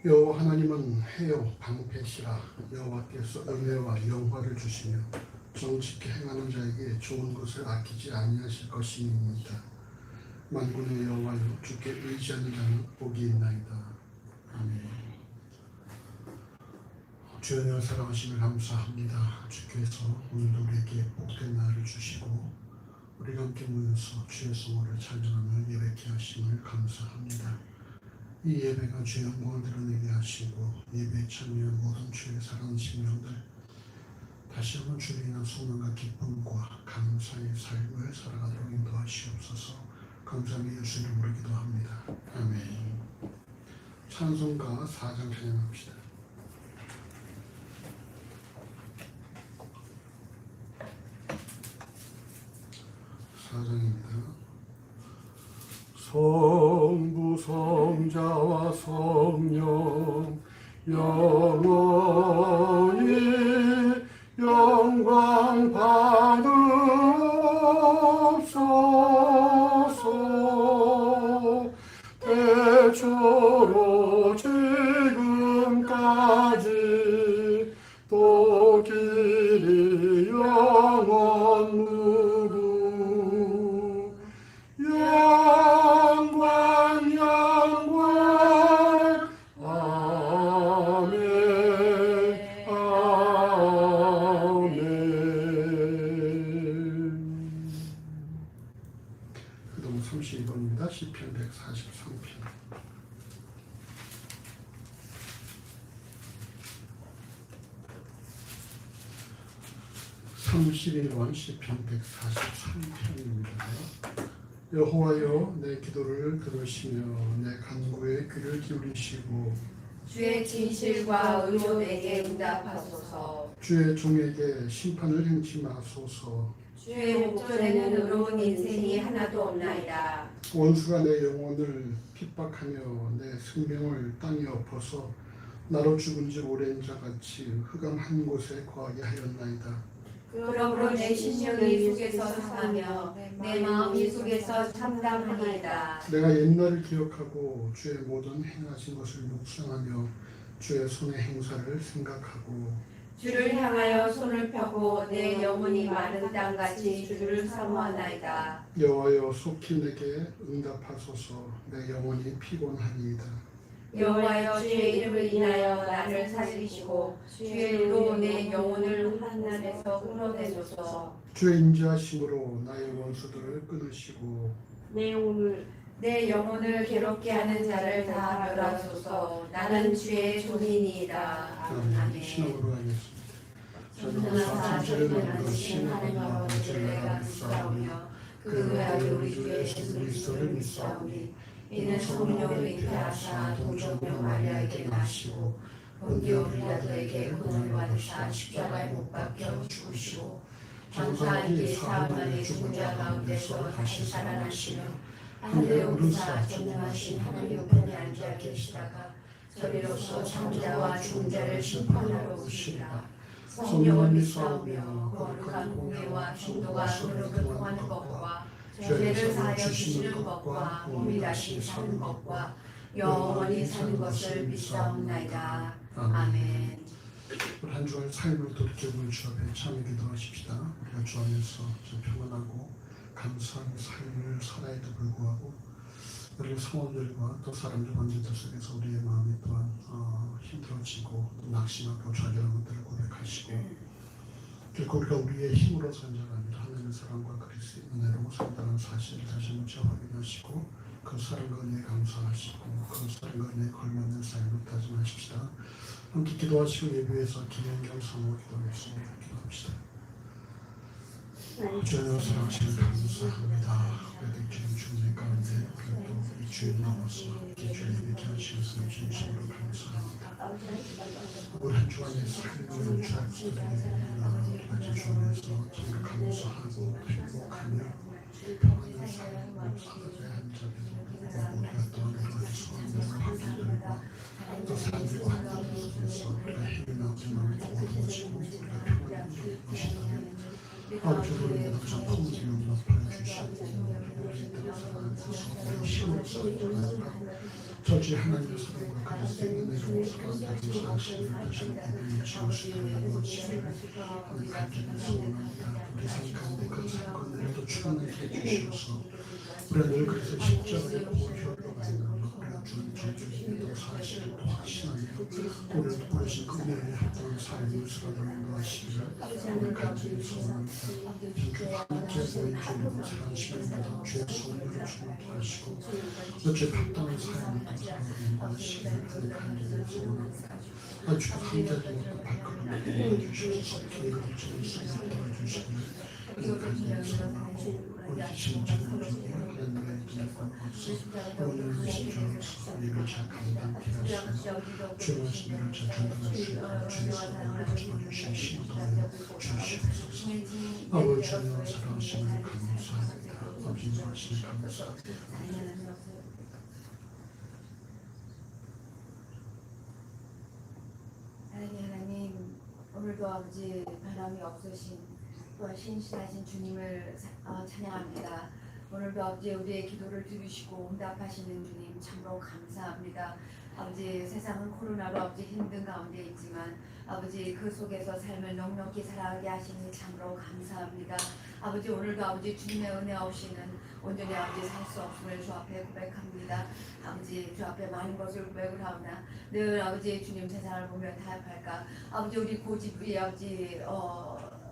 여호와 하나님은 해요 방패시라. 여호와께서 은혜와 영화를 주시며 정직히 행하는 자에게 좋은 것을 아끼지 아니하실 것임이니이다. 만군의 여호와여, 주께 의지하는 자는 복이 있나이다. 아멘. 주여 사랑하심을 감사합니다. 주께서 오늘도 우리에게 복된 날을 주시고 우리가 함께 모여서 주의 성호를 찬양하며 예배케 하심을 감사합니다. 이 예배가 주의 영광을 드러내게 하시고 예배에 참여한 모든 주의 사랑하는 심령들 다시 한번 주로 인한 소망과 기쁨과 감사의 삶을 살아가도록 인도하시옵소서. 감사함의 예수 이름으로 기도합니다. 아멘. 찬송가 4장 찬양합시다. 4장입니다. 성부 성자와 성령 영원히 영광 받으옵소서. 태초로 지금까지 또 길이 영원 무궁 영광 영광 아멘 아멘. 그다음 32번입니다. 시편 143편. 31번 시편 143편입니다. 여호와여, 내 기도를 들으시며 내 간구에 귀를 기울이시고 주의 진실과 의로 내게 응답하소서. 주의 종에게 심판을 행치 마소서. 주의 목전에는 의로운 인생이 하나도 없나이다. 원수가 내 영혼을 핍박하며 내 생명을 땅에 엎어서 나로 죽은 지 오랜 자같이 흑암 한 곳에 거하게 하였나이다. 그러므로 내 심령이 속에서 상하며 내 마음이 속에서 참담하니이다. 내가 옛날을 기억하고 주의 모든 행하신 것을 묵상하며 주의 손의 행사를 생각하고 주를 향하여 손을 펴고 내 영혼이 마른 땅같이 주를 사모하나이다. 여호와여, 속히 내게 응답하소서. 내 영혼이 피곤하니이다. 여호와여, 주의 이름을 인하여 나를 살리시고 주의 이름으로 내 영혼을 환난에서 끊어내소서. 주의 인자하심으로 나의 원수들을 끊으시고 내 영혼을 괴롭게 하는 자를 다 멸하소서. 나는 주의 종이니이다. 아멘. 신앙으로 하겠습니다. 전능하사 전능하신 하나님 아버지를 내가 믿사오며 그 외아들 우리 주 예수 그리스도를 믿사오니 이는 성령을 잉태하사 동정녀 마리아에게 나시고 본디오 빌라도에게 고난을 받으사 십자가에 못 박혀 죽으시고 장사한 사흘 만에 죽은 자 가운데서 다시 살아나시며 하늘에 오르사 전능하신 하나님 우편에 앉아 계시다가 저리로서 창자와 죽은 자를 심판하러 오시리라. 성령을 믿사오며 거룩한 공예와 중도가 손으로 교통하는 것과 죄를 사하여 주시는 것과 몸이 다시 사는 것과 영원히 사는 것을 믿사옵나이다. 아멘. 한 주간 삶을 돌이켜보는 주 앞에 참여 기도하십시다. 우리가 주 안에서 좀 평안하고 감사하는 삶을 살아에도 불구하고 우리의 상황들과 또 사람들 관계들 속에서 우리의 마음이 또한 힘들어지고 또 낙심하고 좌절한 것들을 고백하시고 결코 우리가 우리의 힘으로 산 자가 아니라 하나님의 사랑과 그리스도의 은혜로 산다는 사실을 다시 한번 재확인하시고 그 사랑과 은혜에 감사하시고 그 사랑과 은혜에 걸맞는 삶을 다짐하십시다. 함께 기도하시고 예배에서 김연경 사모 기도하겠습니다. 기도합시다. 주여, 사랑하시는 감사합니다. 우리들 주님 주님 가운데 그래도 이 주에 나와서 이 주에 예배케 하시는 진심으로 감사합니다. 올 한 주간의 삶을 주 앞에 우리가 주 안에서 정말 감사하고 행복하며 평안한 삶을 살아가야 한 자들도 우리가 또한 우리의 소원과 환경들과 또 사람들과 환경 속에서 우리가 헤매나오지 말고 어두워지고 우리가 평안한 것이다면 아버지를 좀 풍성한 나팔을 주시고 우리 땅을 살아가면서 우리 힘을 쌓아가니까 저 도저히 하나님의 사랑과 그리스도의 은혜로 사람들이 사실을 다시 한번 지울 수 있는 것을 간절히 소원합니다. 우리 삶 가운데 그 사건들에도 충만하게 해주셔서 우리가 늘 그래서 십자가의 보혈로 말미암아 우리가 주는 저주에도 사실을 또 확신하며 우리를 보내신 그 은혜에 합당한 삶을 살아가는 것이기를 우리 간절히 소원합니다. 주 함께 보인 주님을 사랑하시면서 죄의 소원을 주님께 하시고 또 죄에 합당한 삶을 또 살아가는 것이기를 우리 간절히 소원합니다. 주 함께도 못한 발걸음을 도와주셔서 길을 지을 수 있도록 도와주시기를 우리 간절히 소원하고 우리 신천을 주기에 그런 나라의 돈을 벌어서 오늘 주신 주로서 우리를 잘 감당케 하시고 주의 말씀을 잘 전달할 수 있도록 주의 소원을 가져주신 신도를 주시옵소서. 아버지 주님을 사랑하시는 감사합니다. 아버지 인도하시는 감사합니다. 하나님, 오늘도 아버지 변함이 없으신 또한 신실하신 주님을 찬양합니다. 오늘도 아버지 우리의 기도를 들으시고 응답하시는 주님 참으로 감사합니다. 아버지 세상은 코로나로 아버지 힘든 가운데 있지만 아버지 그 속에서 삶을 넉넉히 살아가게 하시니 참으로 감사합니다. 아버지 오늘도 아버지 주님의 은혜 없이는 온전히 아버지 살 수 없음을 주 앞에 고백합니다. 아버지 주 앞에 많은 것을 고백을 하오나 늘 아버지 주님 세상을 보면 타협할까. 아버지 우리 고집이 아버지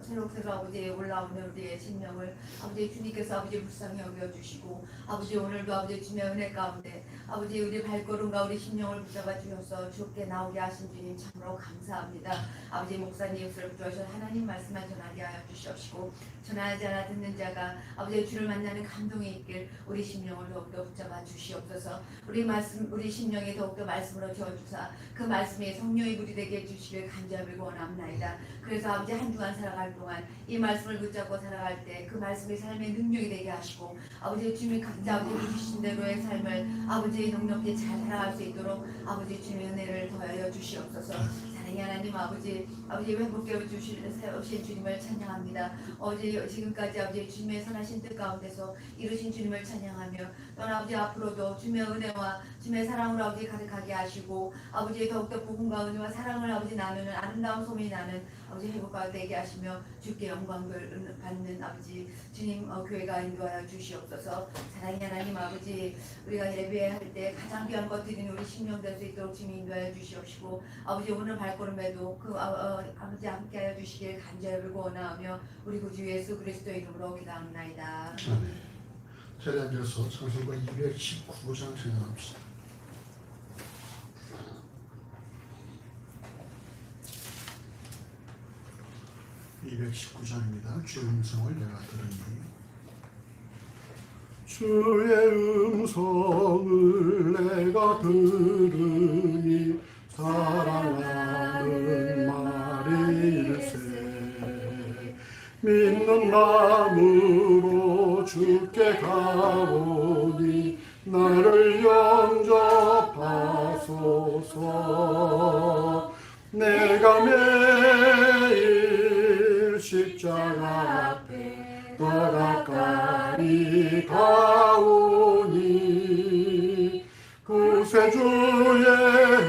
새록새록 아버지 올라오는 우리의 심령을 아버지 주님께서 아버지 불쌍히 여겨주시고 아버지 오늘도 아버지 주님의 은혜 가운데 아버지 우리 발걸음과 우리 심령을 붙잡아 주셔서 주께 나오게 하신 주님 참으로 감사합니다. 아버지 목사님 입술을 붙여서 하나님 말씀만 전하게 하여 주시옵시고 전하지 않아 듣는 자가 아버지 주를 만나는 감동이 있길 우리 심령을 더욱더 붙잡아 주시옵소서. 우리 심령이 더욱더 말씀으로 채워주사 그 말씀이 성령의 물이 되게 해주시길 간절히 원합나이다. 그래서 아버지 한 주간 살아갈 동안 이 말씀을 붙잡고 살아갈 때 그 말씀이 삶의 능력이 되게 하시고 아버지 주님이 각자 아버지 주신 대로의 삶을 아버지 넉넉히 잘 살아갈 수 있도록 아버지 주님의 은혜를 더하여 주시옵소서. 사랑의 하나님 아버지 회복해 주신 주님을 찬양합니다. 어제 지금까지 아버지 주님의 선하신 뜻 가운데서 이루신 주님을 찬양하며 또한 아버지 앞으로도 주님의 은혜와 주님의 사랑으로 아버지 가득하게 하시고 아버지 더욱더 복음과 은혜와 사랑을 아버지 나누는 아름다운 소문이 나는 아버지 회복과 되게 하시며 주께 영광을 받는 아버지 주님 교회가 인도하여 주시옵소서. 사랑의 하나님 아버지 우리가 예배할 때 가장 귀한 것들이 우리 심령 될 수 있도록 주님 인도하여 주시옵시고 아버지 오늘 발걸음에도 그 아버지 함께하여 주시길 간절히 원하며 우리 구주 예수 그리스도의 이름으로 기도합나이다. 자리에 앉아서 찬송가 219장 찬양합시다. 219장입니다. 주의 음성을 내가 들으니 주의 음성을 내가 들으니 사랑하는 말일세 믿는 마음으로 주께 가오니 나를 영접하소서. 내가 매일 십자가 앞에 더 가까이 가오니 구세주의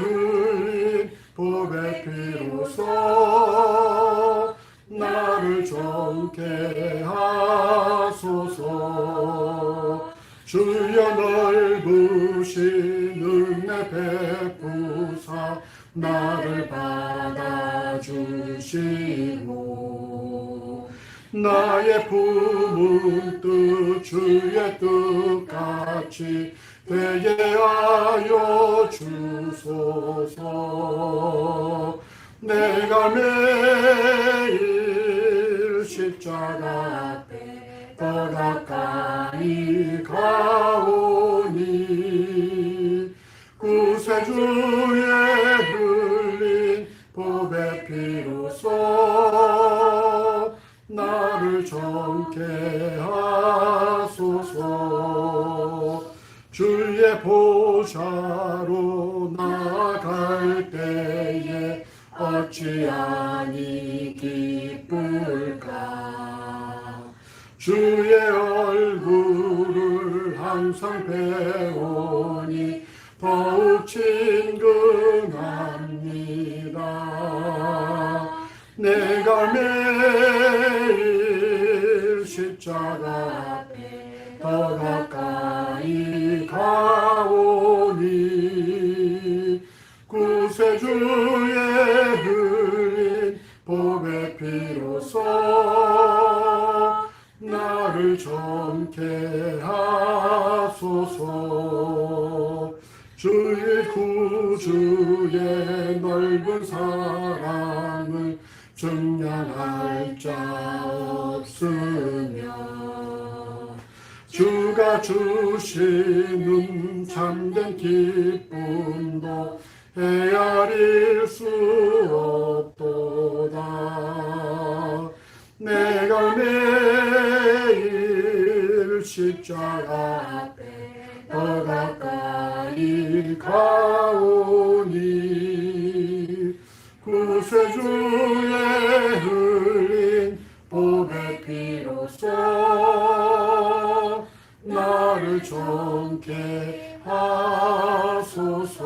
흘린 복의 피로써 나를 정케 하소서. 주여 넓으신 은혜 베푸사 나를 받아주시고 나의 품은 뜻 주의 뜻같이 되게 하여 주소서. 내가 매일 십자가 앞에 더 가까이 가오니 구세주의 흘린 복의 피로써 나를 정케 하소서. 주의 보좌로 나갈 때에 어찌하니 기쁠까. 주의 얼굴을 항상 배우니 더욱 친근합니다. 내가 매일 십자가 앞에 더 가까이 가오니 구세주의 흘린 복의 피로써 나를 정케 하소서. 주의 구주의 넓은 사랑을 증량할 자 없으며 주가 주시는 참된 기쁨도 헤아릴 수 없도다. 내가 매일 십자가 앞에 더 가까이 가오니 구세주의 흘린 복의 피로써 나를 정케 하소서.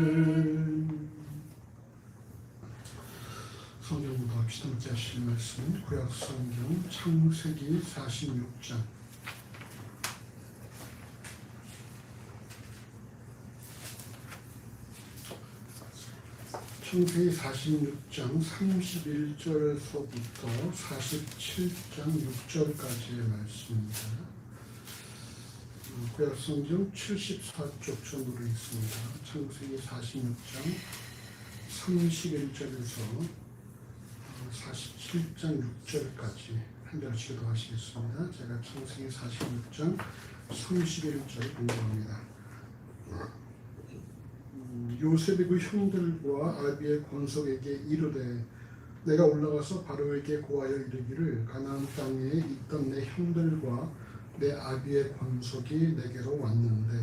아멘. 성경 공부합시다. 함께 하실 말씀 구약 성경 창세기 46장. 창세기 46장 31절서부터 47장 6절까지의 말씀입니다. 구약 성경 74쪽 전으로 있습니다. 창세기 46장 31절에서 47장 6절까지 한 절씩 기도하시겠습니다. 제가 창세기 46장 31절 공부합니다. 요셉이 그 형들과 아비의 권속에게 이르되 내가 올라가서 바로에게 고하여 이르기를 가나안 땅에 있던 내 형들과 내 아비의 권속이 내게로 왔는데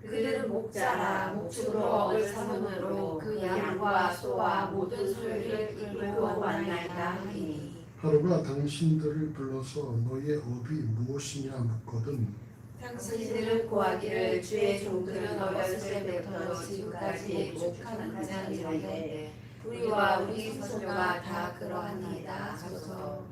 그들은 목자라 목축으로 먹을 사슴으로 그 양과 소와 모든 소유를 이끌고 왔나이다 하니 바로가 당신들을 불러서 너희의 업이 무엇이냐 묻거든 당신들은 고하기를 주의 종들은 어렸을 때부터 지금까지 목하는 자들인데 우리와 우리 선조가 다 그러하나이다 하소서.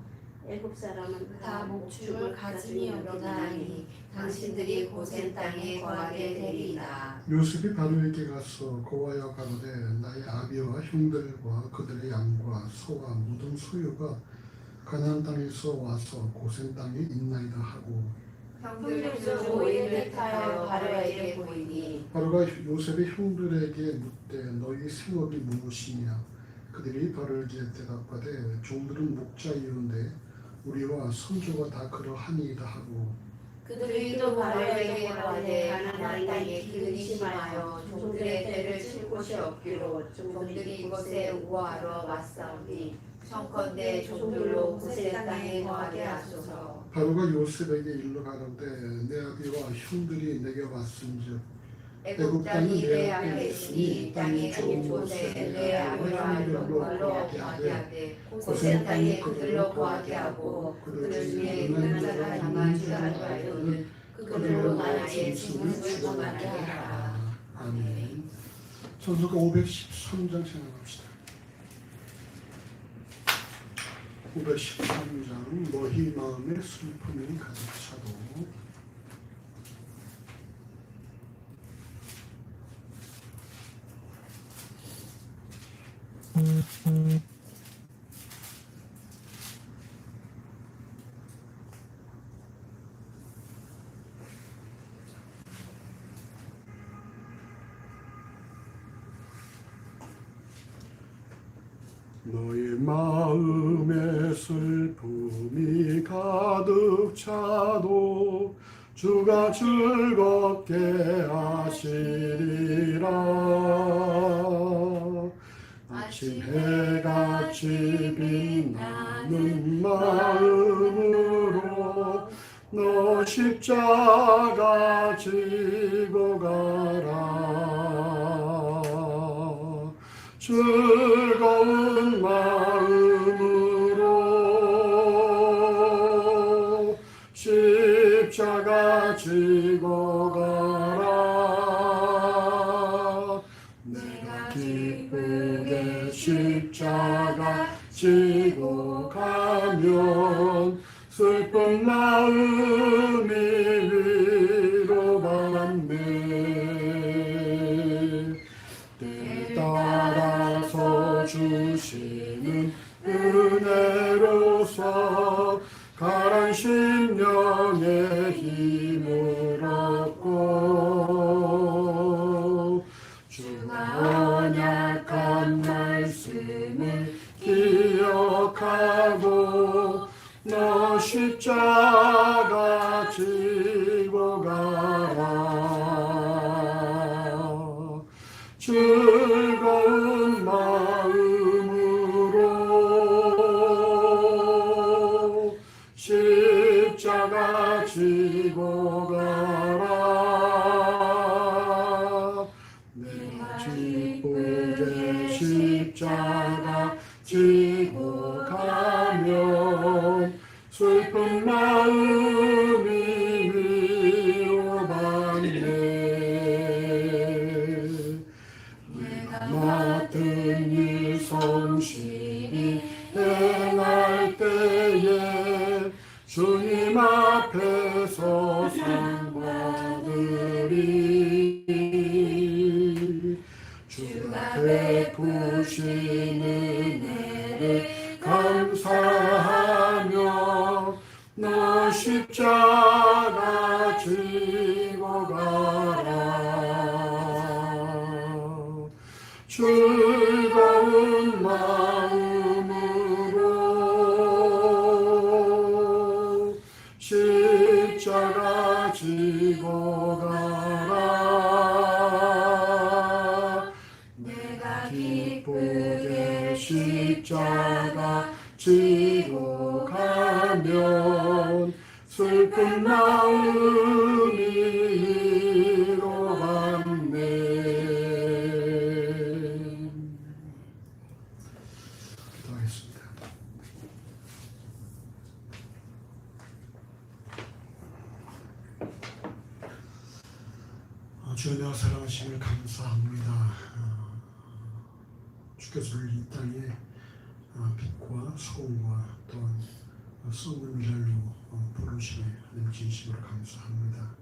애국 사람은 다 목축을 가짐이 여기나니 당신들이 고센 땅에 거하게 되리이다. 요셉이 바로에게 가서 고하여 가로되 나의 아비와 형들과 그들의 양과 소와 모든 소유가 가나안 땅에서 와서 고센 땅에 있나이다 하고 형들은 오인을 택하여 바로에게 보이니 바로가 요셉의 형들에게 묻되 너희 생업이 무엇이냐 그들이 바로에게 대답하되 종들은 목자이온데 우리와 선조가 다 그러하니이다 하고 그들이 또 바로에게 말하되 가나안 땅에 기근이 심하여 종들의 때를 칠 곳이 없기로 종들이 이곳에 우호하러 왔사오니 청컨대 종들로 고센 땅에 거하게 하소서. 바로가 요셉에게 일러 가로되 내 아비와 형들이 내게 왔은즉 애국 땅이 내 앞에 있으니 땅이 좋은 곳에 내 아비와 형들로 거하게 하되 고센 땅에 그들로 거하게 하고 그들 중에 있는 자가 있는 줄 알거든 그들로 나의 짐승을 떠나게 하라. 아멘. 전서가 513장 생각합시다. 513장 너희 마음에 슬픔이 가득 차도 너희 마음에 슬픔이 가득 차도 주가 즐겁게 하시리라. 아침 해같이 빛나는 마음으로 너 십자가 지고 가라. 즐거운 마음으로 십자가 지고 가라. 내가 기쁘게 십자가 지고 가면 슬픈 마음이 위로받네. 때 따라서 주시는 은혜로서 가란 심령의 힘을 얻고 주가 언약한 말씀을 기억하고 너 십자가 지고 가라. 즐거운 마음으로 십자가 지고 가라. 내가 기쁘게 십자가 지고 가면 슬픈 마음이 위로받네. 내가 맡은 일 성실히 행할 때에 주님 앞에서 상 받으리. 주가 베푸신 은혜를 감사하며 너 십자가 지고 가라. 즐거운 마음으로 십자가 지고 가라. 내가 기쁘게 십자가 지고 가면 슬픈 마음이 위로받네. 기도하겠습니다. 주여 사랑하심을 감사합니다. 주께서 우리 이 땅에 빛과 소금과 또한 썩는 미랄로 부르심에 하나님 진심으로 감사합니다.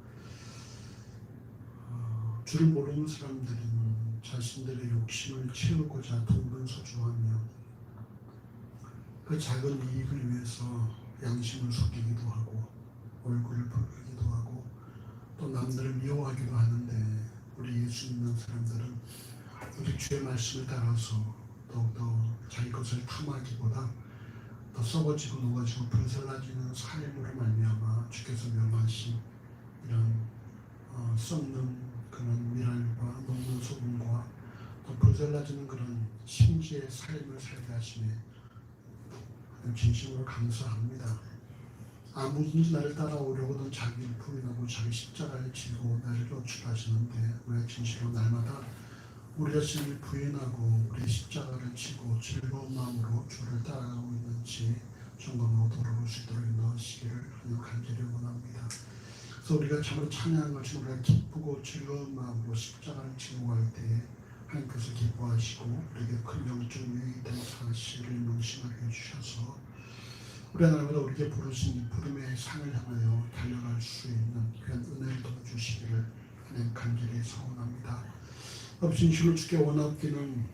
주를 모르는 사람들은 자신들의 욕심을 채우고자 동분서주하며 그 작은 이익을 위해서 양심을 속이기도 하고 얼굴을 부르기도 하고 또 남들을 미워하기도 하는데, 우리 예수 믿는 사람들은 우리 주의 말씀을 따라서 더욱더 자기 것을 탐하기보다 더 썩어지고 녹아지고 불살라지는 삶으로 말미암아 주께서 명하신 이런 썩는 그런 미랄과 녹는 소금과 또 불살라지는 그런 심지의 삶을 살게 하시네 진심으로 감사합니다. 아무든지 나를 따라오려고는 자기를 부인하고 자기 십자가를 지고 나를 노출하시는데, 우리가 진실로 날마다 우리 자신을 부인하고 우리 십자가를 지고 즐거운 마음으로 주를 따라가고 있는지 점검하고 돌아볼 수 있도록 인도하시기를 간절히 원합니다. 그래서 우리가 참으로 찬양한 것처럼 우리가 기쁘고 즐거운 마음으로 십자가를 지고 갈 때에 하나님께서 기뻐하시고 우리에게 큰 영적 유익이 된 사실을 명심하게 해주셔서 우리 하나님보다 우리에게 부르신 이 부름의 상을 향하여 달려갈 수 있는 귀한 은혜를 더주시기를 하나님 간절히 소원합니다. 진실로 주께 원하기는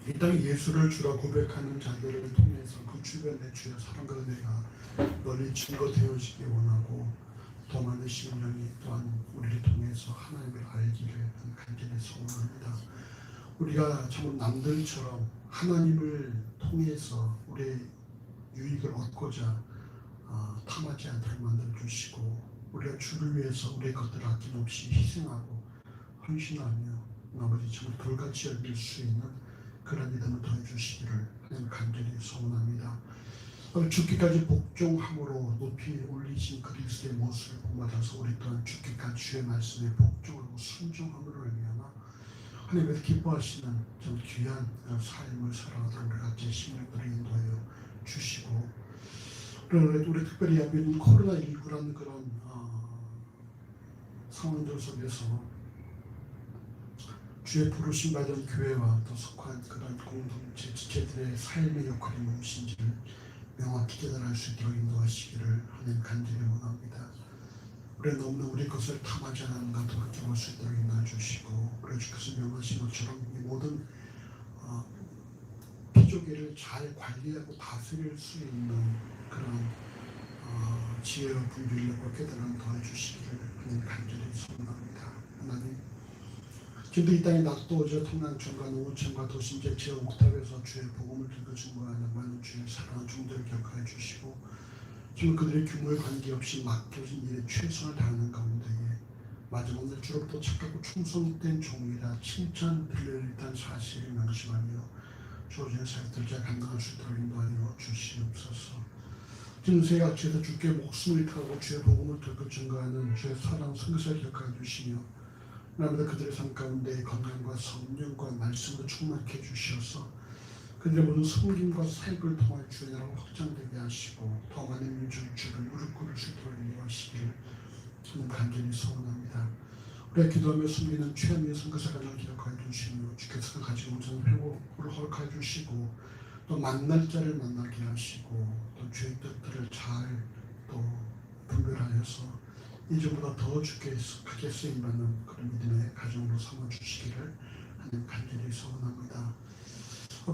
이 땅에 예수를 주라 고백하는 자들을 통해서 그 주변의 주의 사랑과 은혜가 널리 증거되어지기 원하고, 더 많은 심령이 또한 우리를 통해서 하나님을 알기를 간절히 소원합니다. 우리가 참으로 남들처럼 하나님을 통해서 우리의 유익을 얻고자 탐하지 않도록 만들어주시고, 우리가 주를 위해서 우리의 것들을 아낌없이 희생하고 헌신하며 아버지 정말 돌같이 여길 수 있는 그런 믿음을 더해주시기를 하나님 간절히 소원합니다. 죽기까지 복종함으로 높이 올리신 그리스도의 모습을 본받아서 우리 또한 죽기까지 주의 말씀에 복종하고 순종함으로 말미암아 하나님께서 기뻐하시는 좀 귀한 삶을 살아가도록 우리 같이 심령들을 인도하여 주시고, 그런데 우리 특별히 여기는 코로나19라는 그런 상황들 속에서 주의 부르심 받은 교회와 또 속한 그런 공동체 지체들의 삶의 역할이 무엇인지를 명확히 깨달을 수 있도록 인도하시기를 하나님 간절히 원합니다. 우리는 너무나 우리 것을 탐하지 않는가 돌이켜 볼 수 있도록 인도해 주시고, 그래 주께서 명하신 것처럼 이 모든 피조계를 잘 관리하고 다스릴 수 있는 그런 지혜와 분별력과 깨달음 더해 주시기를 하나님 간절히 소원합니다. 하나님, 지금도 이 땅에 낫도어져 통랑천과 노원천과 도심제 제5탑에서 주의 복음을 들고 증거하는 많은 주의 사랑하는 종들을 기억하여 주시고, 지금 그들의 규모에 관계없이 맡겨진 일에 최선을 다하는 가운데에 마지막 날 주로부터 착하고 충성된 종이라 칭찬 들릴 듯한 사실을 명심하며 주어진 사역들 잘 감당할 수 있도록 인도하여 주시옵소서. 지금 세약지에서 주께 목숨을 타고 주의 복음을 들고 증거하는 주의 사랑 성사를 기억하여 주시며, 하나님도 그들의 삶 가운데 건강과 성령과 말씀으로 충만케 주시어서 그들의 모든 섬김과 사역을 통해 주의 나라가 확장되게 하시고 더 많은 민족주를 무릎 꿇을 수 있도록 인도하시기를 저는 간절히 소원합니다. 우리가 기도하며 숨기는 최악의 선교사 가정을 기억하여 주시며 주께서 가지고 오는 회복을 허락하여 주시고 또 만날 자를 만나게 하시고 또 주의 뜻들을 잘 또 분별하여서 이전보다 더 주께 크게 쓰임받는 그런 믿음의 가정으로 삼아주시기를 하나님 간절히 소원합니다.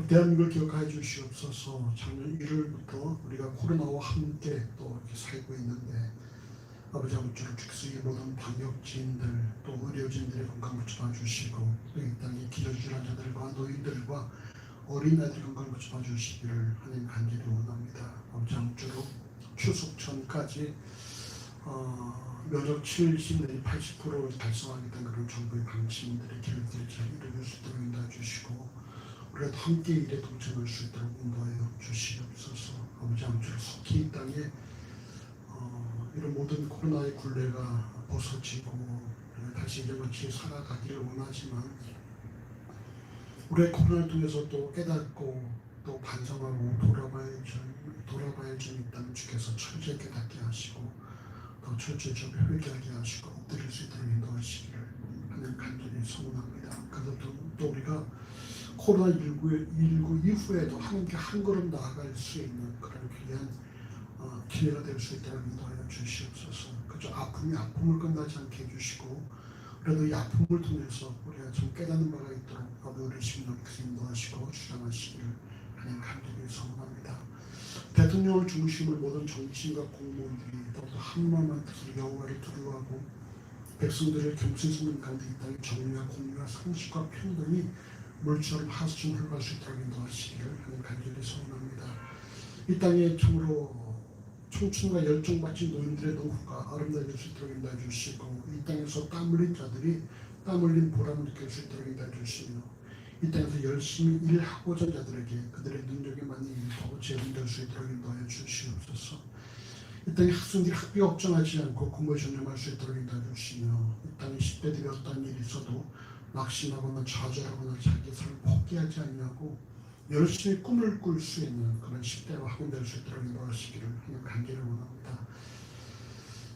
대한민국을 기억하여 주시옵소서. 작년 1월부터 우리가 코로나와 함께 또 이렇게 살고 있는데 아버지 아무쪼록 주께서 이 모든 방역진들 또 의료진들의 건강 붙여봐 주시고 또 이 땅에 기저질환 자들과 노인들과 어린아이들 건강 붙여봐 주시기를 하나님 간절히 원합니다. 아버지 아무쪼록 추석 전까지 면역 70 내지 80% 달성하겠다는 그런 정부의 방침들의 계획들을 잘 이루어질 수 있도록 인도해 주시고 우리가 함께 일에 동참할 수 있도록 인도하여 주시옵소서. 아버지 아무쪼록 속히 이 땅에 이런 모든 코로나의 굴레가 벗어지고 다시 이제같이 살아가기를 원하지만 우리의 코로나를 통해서 또 깨닫고 또 반성하고 돌아봐야 점이 있다면 주께서 철저히 깨닫게 하시고 더 철저히 좀 회개하게 하시고 엎드릴 수 있도록 인도하시기를 하나님 간절히 소원합니다. 그래서 또 우리가 코로나19 이후에도 하나님께 한 걸음 나아갈 수 있는 그런 귀한 기회가 될 수 있도록 인도하여 주시옵소서. 그저 아픔이 아픔을 끝나지 않게 해주시고 그래도 이 아픔을 통해서 우리가 좀 깨닫는 바가 있도록 아버지 심령께서 인도하시고 주장하시기를 하나님 간절히 소원합니다. 대통령을 중심으로 모든 정치인과 공무원들이 더욱더 한마음만 뜻으로 여호와를 두려워하고 백성들의 경신성는 가운데 이 땅의 정의와 공의와 상식과 평등이 물처럼 하수처럼 흘러갈 수 있도록 인도하시기를 하나님 간절히 소원합니다. 이 땅에 참으로 청춘과 열정받친 노인들의 노후가 아름다워질 수 있도록 인도해 주시고 이 땅에서 땀 흘린 자들이 땀 흘린 보람을 느낄 수 있도록 인도해 주시며 이 땅에서 열심히 일하고자 하는 자들에게 그들의 능력에 맞는 일도 제공될 수 있도록 인도해 주시옵소서. 이 땅에 학생들이 학비 걱정하지 않고 공부에 전념할 수 있도록 인도해 주시며 이 땅에 10대들이 어떤 일이 있어도 낙심하거나 좌절하거나 자기 삶을 포기하지 않냐고 열심히 꿈을 꿀 수 있는 그런 10대와 학원 될 수 있도록 인도하시기를 하나님 간절히 원합니다.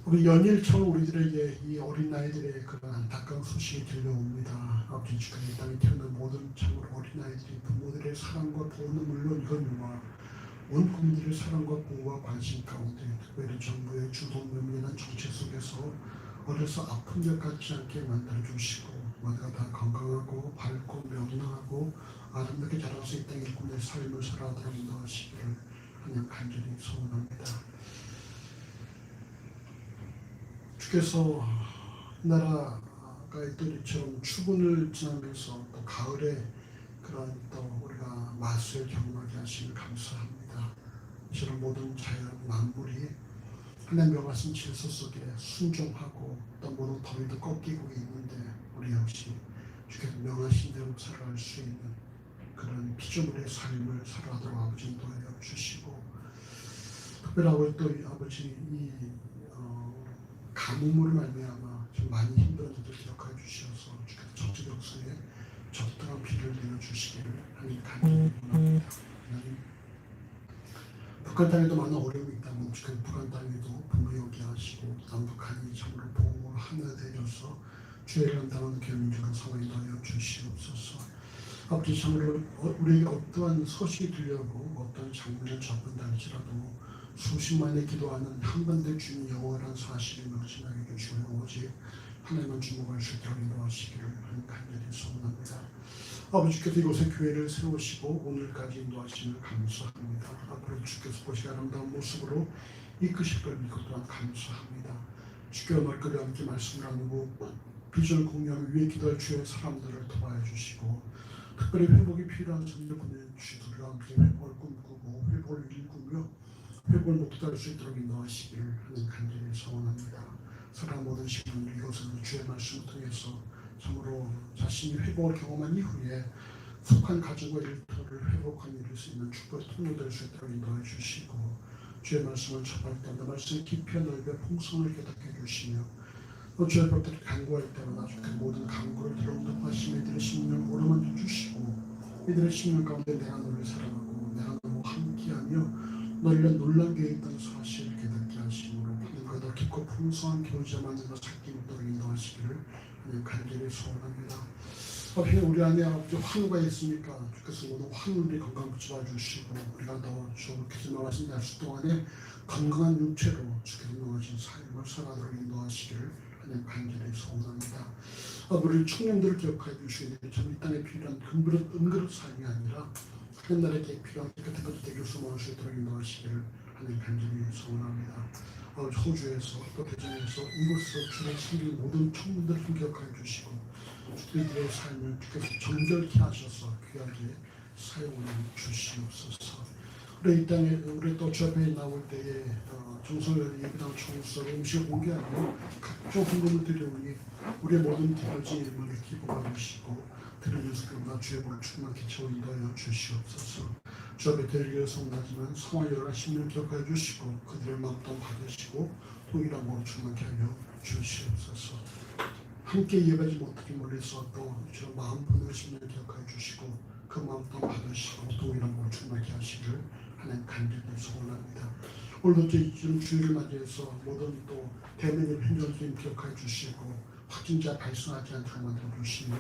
우리 연일처럼 우리들에게 이 어린 아이들의 그런 안타까운 소식이 들려옵니다. 아버지 주께서 이 땅에 태어난 모든 참으로 어린 아이들이 부모들의 사랑과 보호는 물론 이거니와 온 국민들의 사랑과 보호와 관심 가운데 특별히 정부의 주도면밀한 정책 속에서 어려서 아픈 것 같지 않게 만들어 주시고 모두가 다 건강하고 밝고 명랑하고 아름답게 자라서 이 땅의 일꾼의 삶을 살아가도록 인도하시기를 하나님 간절히 소원합니다. 주께서 나라가 있던 일처럼 추분을 지나면서 또 가을에 그런 또 우리가 맛을 경험하게 하시길 감사합니다. 이처럼 모든 자연 만물이 하나님의 말씀 질서 속에 순종하고 또 모든 더위도 꺾이고 있는데 우리 역시 주께서 명하신 대로 살아갈 수 있는 그런 피조물의 삶을 살아가도록 아버지 인도하여 주시고 특별하고 또 아버지 이 가뭄으로 말미암아 좀 많이 힘든 자들 기억하여 주셔서 주께서 적지 역사에 적당한 비를 내려주시기를 하나님 간절히 원합니다. 하나님 북한 땅에도 많은 어려움이 있다면 지금 북한 땅에도 분노하게 하시고 남북한이 참으로 보호를 하나 되어서 주의를 당하는 개인적인 상황이 되어 주시옵소서. 아버지 참으로 우리에게 어떠한 소식이 들려오고 어떤 장면을 접근다 할지라도 수십만에 기도하는 한반도 주님 여호와라는 사실을 명심하게 해주시고 오직 하나님만 주목할 수 있도록 인도하시기를 간절히 소원합니다. 아버지께서 이곳에 교회를 세우시고 오늘까지 인도하심을 감사합니다. 앞으로 주께서 보시기 아름다운 모습으로 이끄실 걸 믿고 또한 감사합니다. 주께서 말거리 함께 말씀을 나누고 비전을 공유하며 위에 기도할 주의 사람들을 도와해 주시고 특별히 회복이 필요한 성도를 보내주시도록 함께 회복을 꿈꾸고 회복을 일구며 회복을 목도할 수 있도록 인도하시기를 하는 간절히 소원합니다. 사랑 모든 시간을 이곳에서 주의 말씀을 통해서 참으로 자신이 회복을 경험한 이후에 속한 가정과 일터를 회복하며 이룰 수 있는 축복의 통로될 수 있도록 인도해 주시고 주의 말씀을 접할 때마다 말씀의 깊이 넓게 풍성을 깨닫게 해주시며 또 주의 법들을 간구할 때마다 그 모든 간구를 들어응답하시며 이들의 심령을 오르만 주시고 이들의 심령 가운데 내가 너를 사랑하고 내가 너무 함께하며 너를 위한 놀라운 계획이 있다는 사실을 깨닫게 하시므로 하나님과 더 깊고 풍성한 교제와 만나서 찾기 있도록 인도하시기를 간절히 소원합니다. 앞에 우리 안에 아버지 환우가 있으니까 주께서 모든 환우들이 건강 붙여 주시고 우리가 더 주께서 명하신 날수 동안에 건강한 육체로 주께서 명하신 삶을 살아도록 인도하시기를 하나님 간절히 소원합니다. 우리 청년들을 기억하여 주시니 참 이 땅에 필요한 은그릇 삶이 아니라 하늘나라에 필요한 깨끗한 것도 되게 수모할 수 있도록 인도하시기를 하나님 간절히 소원합니다. 호주에서 또 대전에서 이곳에서 주를 섬기는 모든 청년들을 기억하여 주시고 주들의 삶을 주께서 정결케 하셔서 귀하게 사용해 주시옵소서. 우리 이 땅에 우리 또 주 앞에 나올 때에 정성을 예배당 총수로 음식을 공개하며 각종 헌금을 드려오니 우리의 모든 기도지임을 기뻐해 주시고 들으면서 그러나 주의 복을 충만케 채워 인도하여 주시옵소서. 주 앞에 드리기를 성나지만 성화 여러 심령 기억하여 주시고 그들의 마음 또한 받으시고 동일한 복을 충만케 하여 주시옵소서. 함께 예배하지 못하기 멀리서 또 저 마음 보내는 심령 기억하여 주시고 그 마음 또한 받으시고 동일한 복을 충만케 하시기를 하나님 간절히 소원합니다. 오늘도 지금 주일을 맞이해서 모든 또 대면의 행정수님 기억하여 주시고 확진자 발생하지 않도록 만들어 주시며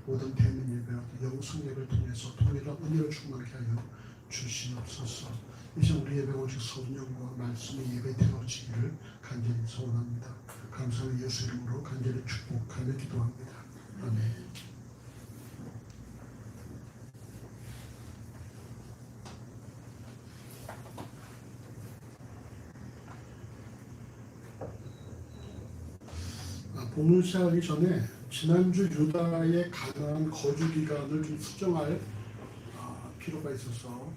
모든 대면 예배, 영성 예배를 통해서 동일한 은혜를 충만하게 하여 주시옵소서. 이제 우리 예배 오직 성령과 말씀의 예배 되어지기를 간절히 소원합니다. 감사의 예수 이름으로 간절히 축복하며 기도합니다. 아멘. 본문 시작하기 전에 지난주 유다의 가나안 거주 기간을 좀 수정할 필요가 있어서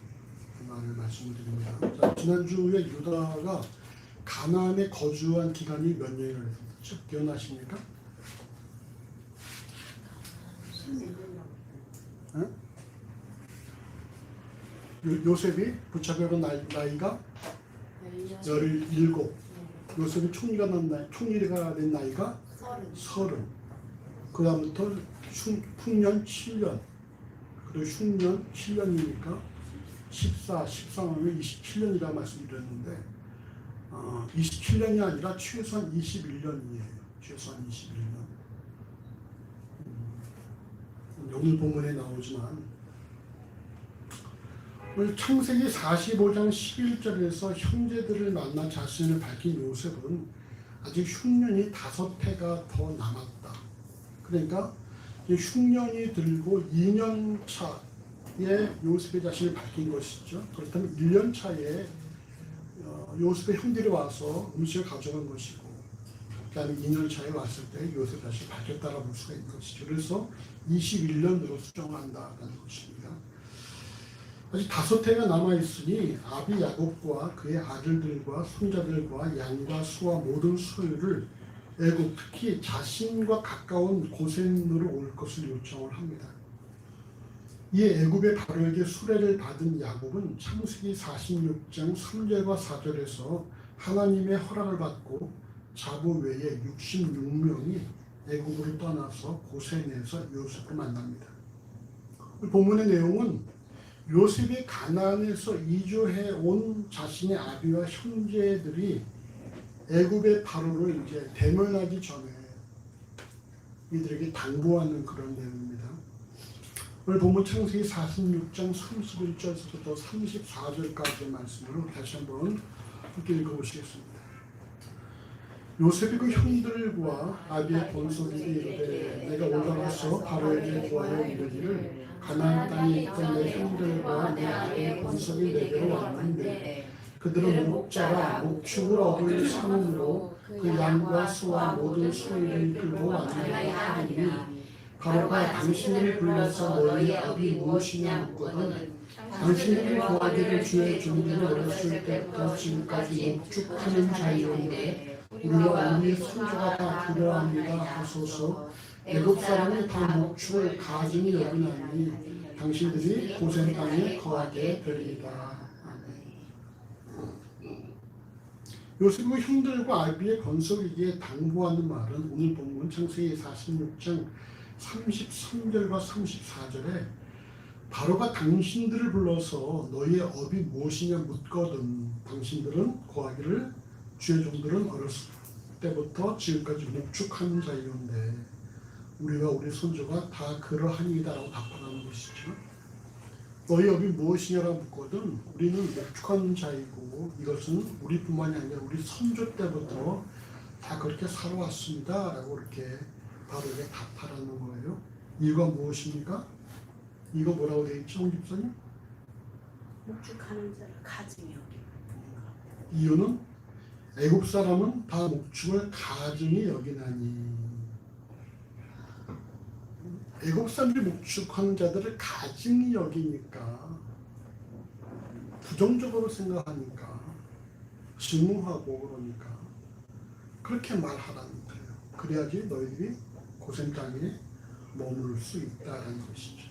그 말을 말씀을 드립니다. 자, 지난주에 유다가 가나안에 거주한 기간이 몇 년이라고 했었죠? 기억나십니까? 요셉이 부착하던 나이가 17. 요셉이 총리가 된 나이가 30. 그 다음부터 흉년 7년, 그리고 흉년 7년이니까 13하면 27년이라고 말씀드렸는데 27년이 아니라 최소한 21년이에요. 최소한 21년. 오늘 본문에 나오지만 오늘 창세기 45장 11절에서 형제들을 만나 자신을 밝힌 요셉은 아직 흉년이 5해가 더 남았다. 그러니까 흉년이 들고 2년 차에 요셉의 자신을 밝힌 것이죠. 그렇다면 1년 차에 요셉의 형들이 와서 음식을 가져간 것이고 그 다음에 2년 차에 왔을 때 요셉 자신을 밝혔다라고 볼 수가 있는 것이죠. 그래서 21년으로 수정한다는 것입니다. 아직 5해가 남아있으니 아비 야곱과 그의 아들들과 손자들과 양과 소와 모든 소유를 애굽 특히 자신과 가까운 고센으로 올 것을 요청을 합니다. 이에 애굽의 바로에게 수레를 받은 야곱은 창세기 46장 3절과 4절에서 하나님의 허락을 받고 자부 외에 66명이 애굽으로 떠나서 고센에서 요셉을 만납니다. 본문의 내용은 요셉이 가나안에서 이주해 온 자신의 아비와 형제들이 애굽의 바로를 이제 대면하기 전에 이들에게 당부하는 그런 내용입니다. 오늘 본문 창세기 46장 31절부터 34절까지의 말씀을 다시 한번 함께 읽어보시겠습니다. 요셉이 그 형들과 아비의 본속에게 이르되 내가 올라가서 바로에게 구하여 이르기를 가나안 땅에 있던 내 형들과 내 아비의 본속이 내게로 왔는데 그들은 목자라 목축을 얻을 상으로 그 양과 소와 모든 소유를 끌고 왔나이다 하니 바로가 당신을 불러서 너희 업이 무엇이냐 묻거든 당신들이 구하기를 주의 종들이 어렸을 때부터 지금까지 목축하는 자이오니 우리와 우리 손주가 다 그러합니다 하소서. 애굽 사람이 다 목축을 가증히 여기나니 당신들이 고센 땅에 거하게 되리이다. 요셉의 형들과 아비의 건석에게 당부하는 말은 오늘 본문 창세기 46장 33절과 34절에 바로가 당신들을 불러서 너희의 업이 무엇이냐 묻거든 당신들은 구하기를 주의 종들은 어렸을 때부터 지금까지 목축하는 자이온데 우리와 우리 손주가 다 그러하니이다 라고 답하는 것이죠. 너희 업이 무엇이냐라고 묻거든 우리는 목축하는 자이고 이것은 우리뿐만이 아니라 우리 선조 때부터 다 그렇게 살아왔습니다 라고 이렇게 바로에게 답하라는 거예요. 이유가 무엇입니까? 이거 뭐라고 되어 있죠, 홍 집사님? 목축하는 자를 가증히 여기는 이유는 애굽 사람은 다 목축을 가증히 여기나니 애굽 사람들이 목축하는 자들을 가증히 여기니까 부정적으로 생각하니까 증오하고 그러니까 그렇게 말하라는 거예요. 그래야지 너희들이 고센 땅에 머물 수 있다는 것이죠.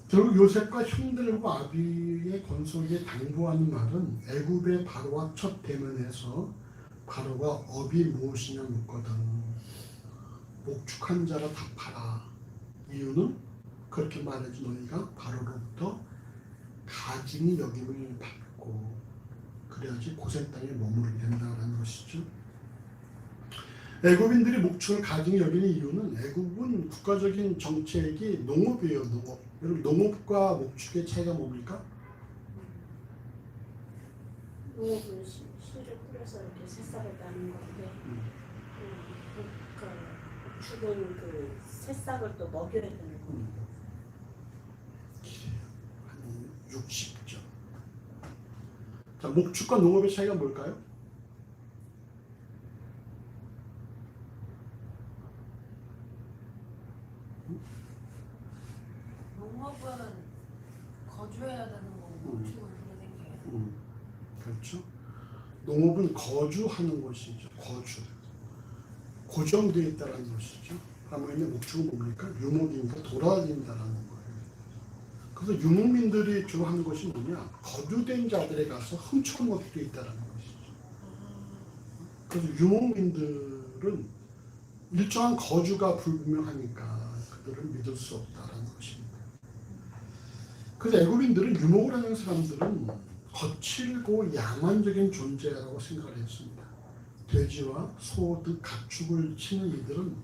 결국 요셉과 형들과 아비의 건속에 당부하는 말은 애굽의 바로와 첫 대면에서 바로가 업이 무엇이냐 묻거든 목축한 자라 답하라. 이유는 그렇게 말하지 너희가 바로로부터 가증히 여김을 받고 그래야지 고센 땅에 머무르게 된다는 것이죠. 애굽인들이 목축을 가증히 여기는 이유는 애굽은 국가적인 정책이 농업이에요. 농업. 여러분 농업과 목축의 차이가 뭡니까? 농업은 씨를 뿌려서 이렇게 새싹을 따는 건데 목축은 그 새싹을 또 먹여야 되는 거예요. 한 60점. 자, 목축과 농업의 차이가 뭘까요? 농업은 거주해야 되는 거고 목축은 돌아다녀요. 그렇죠. 농업은 거주하는 것이죠. 거주. 고정되어 있다는 것이죠. 아무래도 목축은 뭡니까? 유목이니까 돌아다닌다는 거예요. 그래서 유목민들이 주로 하는 것이 뭐냐? 거주된 자들에 가서 훔쳐먹게 있다는 것이죠. 그래서 유목민들은 일정한 거주가 불분명하니까 그들을 믿을 수 없다는 것입니다. 그래서 애굽인들은 유목을 하는 사람들은 거칠고 야만적인 존재라고 생각을 했습니다. 돼지와 소 등 가축을 치는 이들은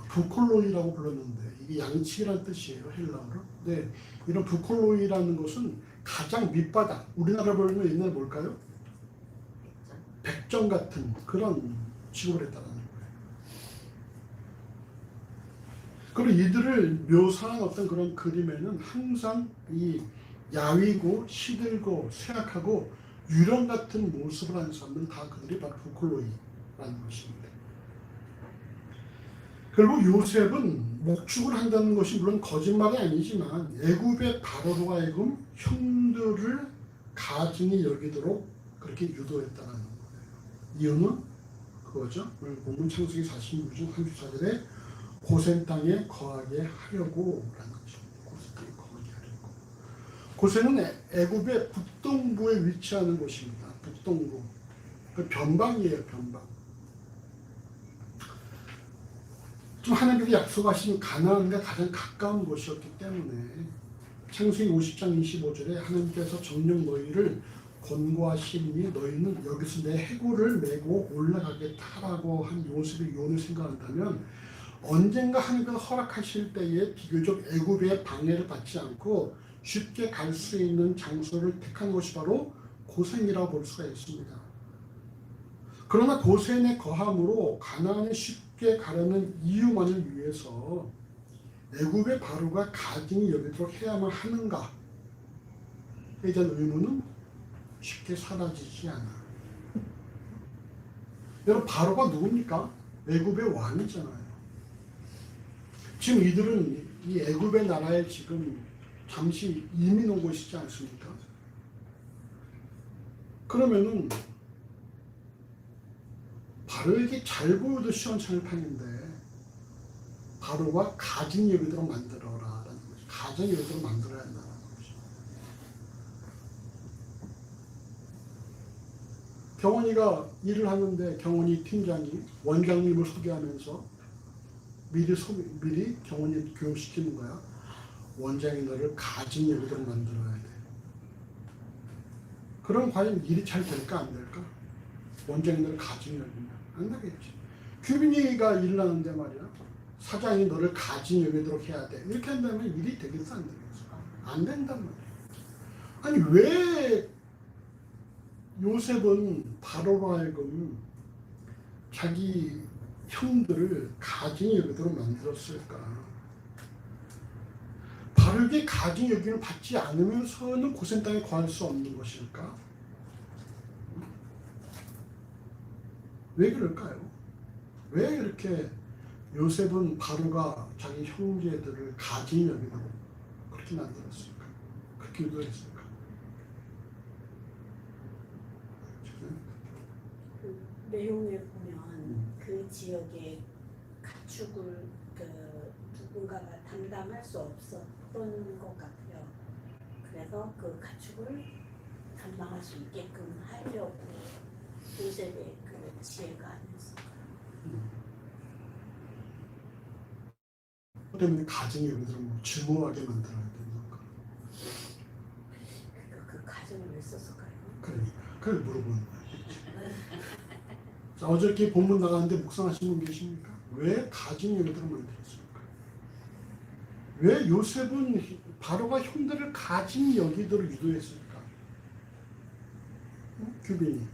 부콜로이라고 불렀는데 이게 양치기라는 뜻이에요, 헬라어로. 근데 이런 부콜로이라는 것은 가장 밑바닥, 우리나라 보면 옛날에 뭘까요? 백정 같은 그런 취급을 했다는 거예요. 그리고 이들을 묘사한 어떤 그런 그림에는 항상 이 야위고 시들고 쇠약하고 유령 같은 모습을 하는 사람들은 다 그들이 바로 부콜로이라는 것입니다. 결국 요셉은 목축을 한다는 것이 물론 거짓말이 아니지만 애굽의 바로로 하여금 형들을 가증히 여기도록 그렇게 유도했다는 거예요. 이유는 그거죠. 오늘 본문 창세기 46장 34절에 고센 땅에 거하게 하려고 라는 것입니다. 고센 땅에 거하게 하려고. 고센은 애굽의 북동부에 위치하는 곳입니다. 북동부. 그 변방이에요. 변방. 좀 하나님께서 약속하신 가나안과 가장 가까운 곳이었기 때문에 창세기 50장 25절에 하나님께서 정녕 너희를 권고하시니 너희는 여기서 내 해골을 메고 올라가겠다라고 한 요셉의 요원을 생각한다면 언젠가 하나님께서 허락하실 때에 비교적 애굽의 방해를 받지 않고 쉽게 갈 수 있는 장소를 택한 것이 바로 고센이라고 볼 수가 있습니다. 그러나 고센에 거함으로 가나안에 쉽게 가려는 이유만을 위해서 애굽의 바로가 가증히 여기도록 해야만 하는가에 대한 의문은 쉽게 사라지지 않아. 여러분 바로가 누굽니까? 애굽의 왕이잖아요. 지금 이들은 이 애굽의 나라에 지금 잠시 이민 온 것이지 않습니까? 그러면은 바로에게 잘 보여도 시원찮을 판인데 바로가 가증히 여기도록 만들어라라는 거죠. 가증히 여기도록 만들어야 한다는 거죠. 경원이가 일을 하는데 경원이 팀장이 원장님을 소개하면서 미리 경원이 교육시키는 거야. 원장이 너를 가증히 여기도록 만들어야 돼. 그럼 과연 일이 잘 될까 안 될까? 원장이 너를 가증히 여기면 안 되겠지. 규빈이가 일을 하는데 말이야. 사장이 너를 가증히 여기도록 해야 돼. 이렇게 한다면 일이 되겠어 안 되겠어? 안 된단 말이야. 아니 왜 요셉은 바로로 하여금 자기 형들을 가증히 여기도록 만들었을까? 바르게 가증히 여기를 받지 않으면서는 고센 땅에 거할 수 없는 것일까? 왜 그럴까요? 왜 이렇게 요셉은 바로가 자기 형제들을 가증히 여기도록 그렇게 만들었을까? 그렇게 유도했을까? 그 내용에 보면 그 지역의 가축을 누군가가 담당할 수 없었던 것 같아요. 그래서 그 가축을 담당할 수 있게끔 하려고 요셉의 그 지혜가 아니었을까요? 때문에 가정이 예를 들어 뭐 증오하게 만들어야 되는 건가? 그 가정을 왜 썼을까요? 그러니까 그걸 물어보는 거야. 자, 어저께 본문 나가는데 묵상하신 분 계십니까? 왜 가정이 예를 들어 만들었을까? 왜 요셉은 바로가 형들을 가증히 여기도록 유도했을까? 규빈이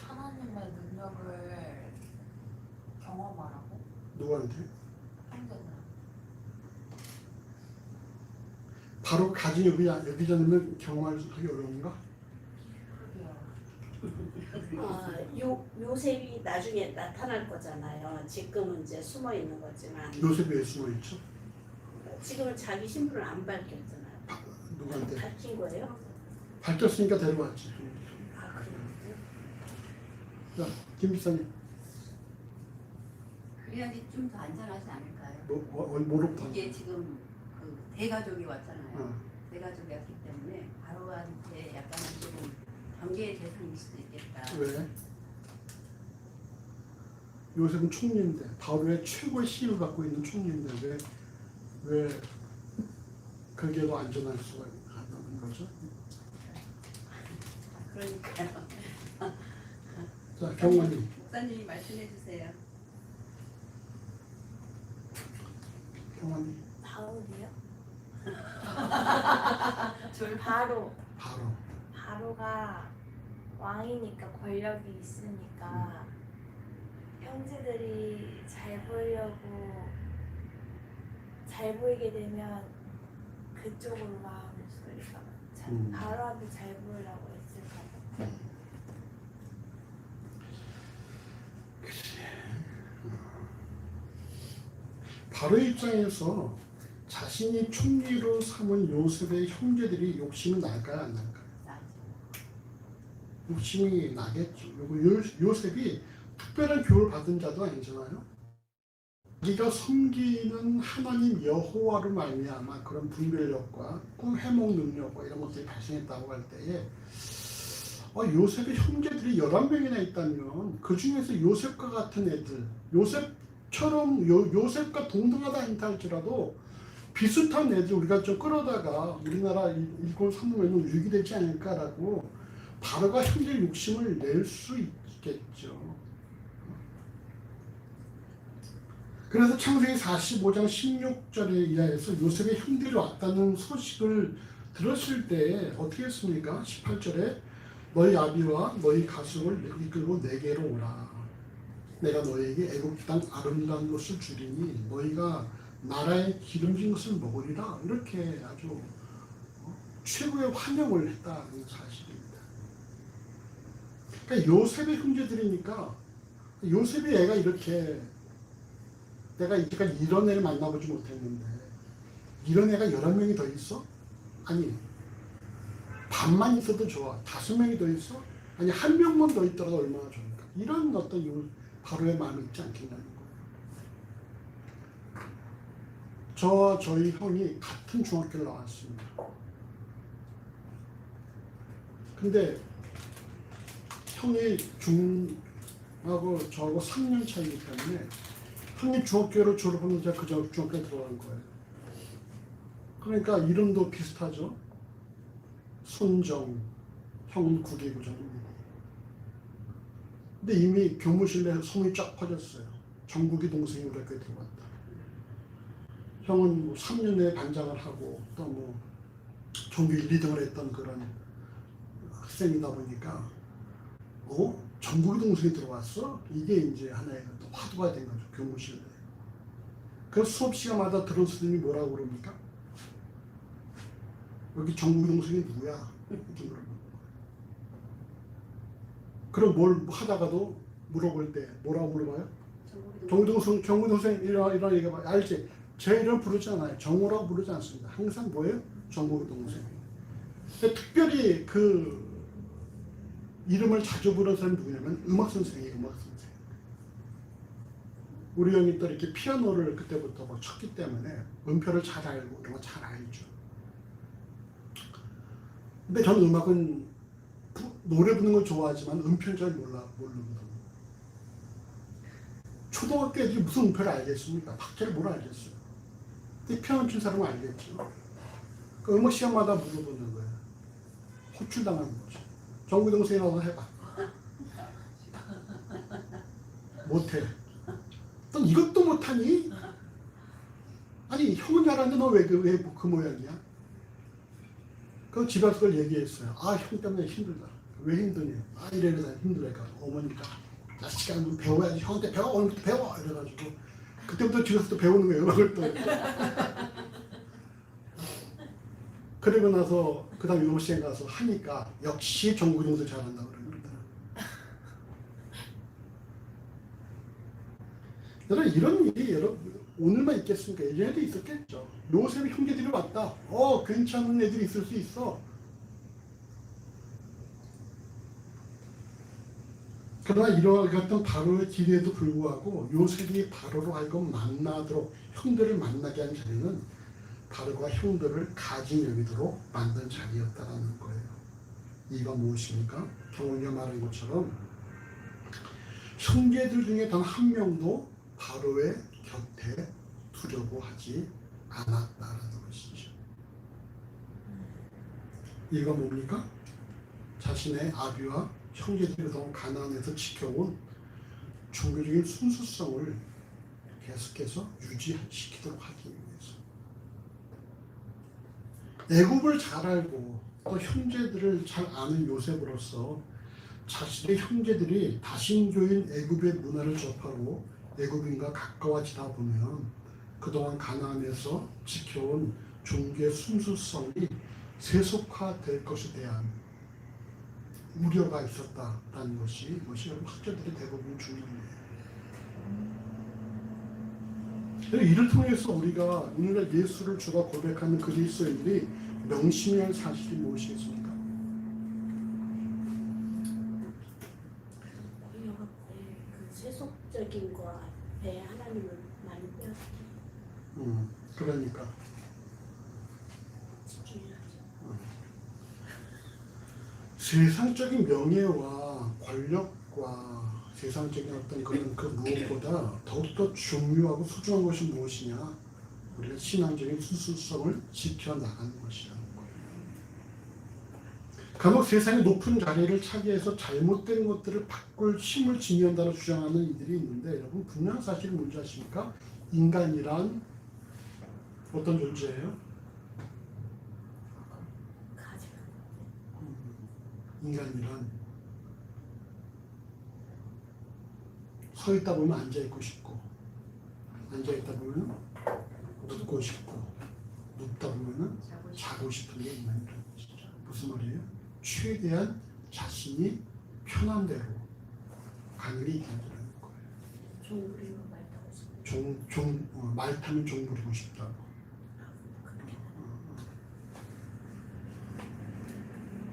하나님의 능력을 경험하라고? 누구한테? 형제들. 바로 가증히 여기지 않으면 경험하기 어려운가? 요셉이 나중에 나타날 거잖아요. 지금은 이제 숨어 있는 거지만 요셉이 왜 숨어있죠? 지금은 자기 신분을 안 밝혔잖아요. 누구한테? 밝힌 거예요? 밝혔으니까 데려왔지. 아 그래요? 자, 김 비사님 그래야지 좀 더 안전하지 않을까요? 뭐로부터? 이게 지금 그 대가족이 왔잖아요. 어. 대가족이 왔기 때문에 바로한테 약간은 좀 경계의 대상일 수도 있겠다. 왜? 요셉은 총리인데 바로의 최고의 시를 갖고 있는 총리인데 왜 그게 더 안전할 수가 있는 거죠? 그러니까요. 자, 경원이 목사님이 말씀해 주세요. 경원이 바울이요? 졸 바로가 왕이니까 권력이 있으니까 형제들이 잘 보이게 되면 그쪽으로 마음을 쏠릴까 봐 바로한테 잘 보이려고 했을까 봐. 바로의 입장에서 자신이 총리로 삼은 요셉의 형제들이 욕심이 날까요 안 날까요? 욕심이 나겠죠. 요셉이 특별한 교훈을 받은 자도 아니잖아요. 자기가 섬기는 하나님 여호와로 말미암아 그런 분별력과 꿈 해몽 능력과 이런 것들이 발생했다고 할 때에 요셉의 형제들이 11명이나 있다면 그 중에서 요셉과 같은 애들, 요셉과 동등하다 않다 할지라도 비슷한 애들 우리가 좀 끌어다가 우리나라 일꾼 삼으면 유익이 되지 않을까라고 바로가 형제 욕심을 낼 수 있겠죠. 그래서 창세기 45장 16절에 의하여서 요셉의 형들이 왔다는 소식을 들었을 때 어떻게 했습니까? 18절에 너희 아비와 너희 가족을 이끌고 내게로 오라. 내가 너희에게 애굽 땅 아름다운 것을 주리니 너희가 나라의 기름진 것을 먹으리라. 이렇게 아주 최고의 환영을 했다는 사실입니다. 그러니까 요셉의 형제들이니까 요셉의 애가 이렇게 내가 이제까지 이런 애를 만나보지 못했는데 이런 애가 11명이 더 있어? 아니 반만 있어도 좋아. 5명이 더 있어? 아니 1명만 더 있더라도 얼마나 좋을까. 이런 어떤 바로의 마음이 있지 않겠냐는 거예요. 저와 저희 형이 같은 중학교를 나왔습니다. 근데 형이 중하고 저하고 3년 차이기 때문에 형이 중학교를 졸업하면 제가 그 중학교에 들어간 거예요. 그러니까 이름도 비슷하죠. 손정, 형은 구기구정입니다. 근데 이미 교무실 내 소문이 쫙 퍼졌어요. 정국이 동생이 우리 학교에 들어왔다. 형은 뭐 3년 내에 반장을 하고 또 뭐 전교 1, 2등을 했던 그런 학생이다 보니까 정국이 동생이 들어왔어? 이게 이제 하나의 또 화두가 된 거죠. 교무실에. 그래서 수업 시간마다 들은 선생님이 뭐라고 그럽니까? 여기 정국이 동생이 누구야? 이렇게 물어보는 거예요. 그럼 뭘 하다가도 물어볼 때 뭐라고 물어봐요? 정국이 동생 이런 얘기가 알지? 제 이름 부르지 않아요. 정우라고 부르지 않습니다. 항상 뭐예요? 정국이 동생. 특별히 그 이름을 자주 부르는 사람이 누구냐면 음악 선생이에요. 음악 선생. 우리 형이 또 이렇게 피아노를 그때부터 막 쳤기 때문에 음표를 잘 알고 이런 거 잘 알죠. 근데 저는 음악은 노래 부르는 걸 좋아하지만 음표는 잘 모르거든요. 초등학교 애들이 무슨 음표를 알겠습니까? 박자를 뭘 알겠어요. 근데 피아노 친 사람은 알겠죠. 그 음악 시간마다 물어보는 거예요. 호출당하는 거죠. 정국이 동생이 나와서 해봐. 못해. 넌 이것도 못하니? 아니 형은 잘하는데 너 왜 그 모양이야? 그 집에 와서 그걸 얘기했어요. 아 형 때문에 힘들다. 왜 힘드니? 아 이래서 힘들니까 어머니까 나 시간 좀 배워야지. 형한테 배워. 오늘부터 배워. 이래가지고 그때부터 집에서 또 배우는 거예요. 음악을 또. 그러고 나서 그 다음 유럽시에 가서 하니까 역시 정국이 동생 잘한다 그러더라. 여러분 이런 일이 오늘만 있겠습니까? 예전에도 있었겠죠. 요셉의 형제들이 왔다. 괜찮은 애들이 있을 수 있어. 그러나 이러한 같은 바로의 기대에도 불구하고 요셉이 바로로 하여금 만나도록 형들을 만나게 한 자리는 바로가 형들을 가진 여기도록 만든 자리였다라는 거예요. 이가 무엇입니까? 경원이가 말한 것처럼 형제들 중에 단 한 명도 바로의 곁에 두려고 하지 않았다라는 것이죠. 이가 뭡니까? 자신의 아비와 형제들이 그동안 가나안에서 지켜온 종교적인 순수성을 계속해서 유지시키도록 하기 위해서 애굽을 잘 알고 또 형제들을 잘 아는 요셉으로서 자신의 형제들이 다신교인 애굽의 문화를 접하고 애굽인과 가까워지다 보면 그동안 가나안에서 지켜온 종교의 순수성이 세속화될 것에 대한 우려가 있었다라는 것이 학자들의 대부분 주의입니다. 이를 통해서 우리가 오늘날 예수를 주가 고백하는 그리스도인들이 명심해야 할 사실이 무엇이겠습니까? 그 세속적인 거 앞에 하나님을 많이 빼앗기 그러니까 집중해야죠. 세상적인 명예와 권력과 세상적인 어떤 그런 그 무엇보다 더욱더 중요하고 소중한 것이 무엇이냐? 우리가 신앙적인 순수성을 지켜나가는 것이라는 거예요. 간혹 세상의 높은 자리를 차지해서 잘못된 것들을 바꿀 힘을 지닌다고 주장하는 이들이 있는데 여러분 분명 사실 뭔지 아십니까? 인간이란 어떤 존재예요? 가지가 인간이란 서 있다 보면 앉아 있고 싶고, 앉아 있다 보면 눕고 싶고, 눕다 보면은 자고 싶은 게 인간이라는 것이죠. 무슨 말이에요? 최대한 자신이 편한 대로 가는 게 인간이라는 거예요. 종부리고 말 타고 싶어. 말 타면 종 부리고 싶다고.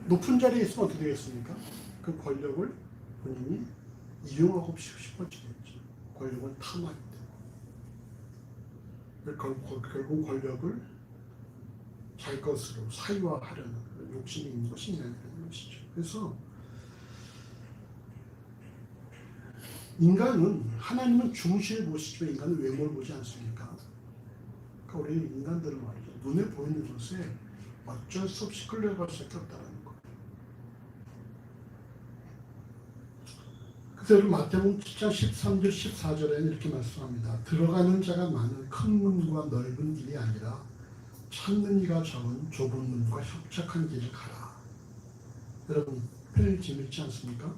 높은 자리에 있으면 어떻게 되겠습니까? 그 권력을 본인이 이용하고 싶어지겠죠. 권력을 탐하게 되고 결국 권력을 자기 것으로 사유화하려는 그런 욕심이 있는 것이 인간이라는 것이죠. 그래서 인간은 하나님은 중심을 보시지만 인간은 외모를 보지 않습니까? 그러니까 우리 인간들은 말이죠. 눈에 보이는 것에 어쩔 수 없이 끌려갈 수밖에 없다는 거예요. 그래서 마태복음 7장 13절 14절에는 이렇게 말씀합니다. 들어가는 자가 많은 큰 문과 넓은 길이 아니라 찾는 이가 적은 좁은 문과 협착한 길을 가라. 여러분 표현이 재밌지 않습니까?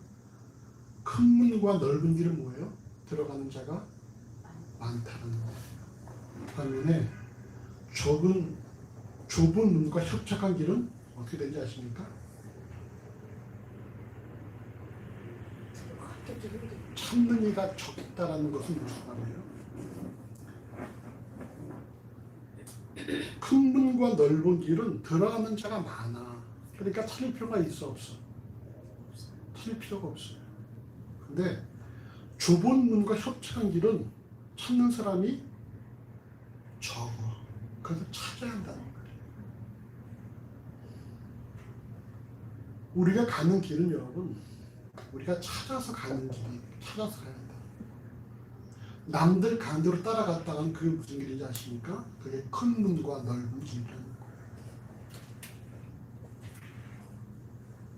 큰 문과 넓은 길은 뭐예요? 들어가는 자가 많다는 거예요. 반면에 좁은 문과 협착한 길은 어떻게 되는지 아십니까? 찾는 이가 적다라는 것은 무슨 말이에요? 큰 문과 넓은 길은 들어가는 자가 많아. 그러니까 찾을 필요가 있어 없어? 찾을 필요가 없어요. 근데 좁은 문과 협착한 길은 찾는 사람이 적어. 그래서 찾아야 한다는 거예요. 우리가 가는 길은 여러분, 우리가 찾아서 가는 길이 찾아서 가야 한다. 남들 가는 대로 따라갔다가는 그게 무슨 길인지 아십니까? 그게 큰 문과 넓은 길이라는 거예요.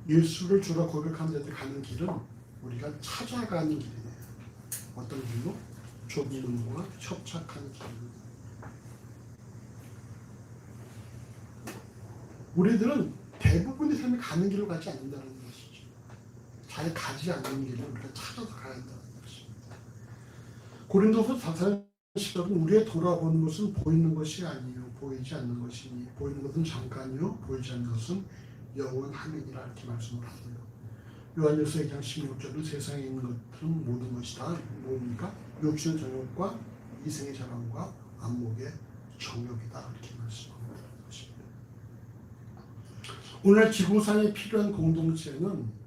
예수를 주로 고백하는 데 가는 길은 우리가 찾아가는 길이에요. 어떤 길로? 좁은 문과 협착한 길. 우리들은 대부분의 삶이 가는 길로 가지 않는다는 것이죠. 잘 가지 않는 길을 우리가 찾아서 가야 한다는 것입니다. 고린도서 4장 10절은 우리의 돌아보는 것은 보이는 것이 아니요 보이지 않는 것이니 보이는 것은 잠깐이요 보이지 않는 것은 영원함이니라 이렇게 말씀을 하고요. 요한일서 2장 16절은 세상에 있는 것은 모든 것이다. 뭡니까? 욕심의 정욕과 이생의 자랑과 안목의 정욕이다 이렇게 말씀합니다. 오늘 지구상에 필요한 공동체는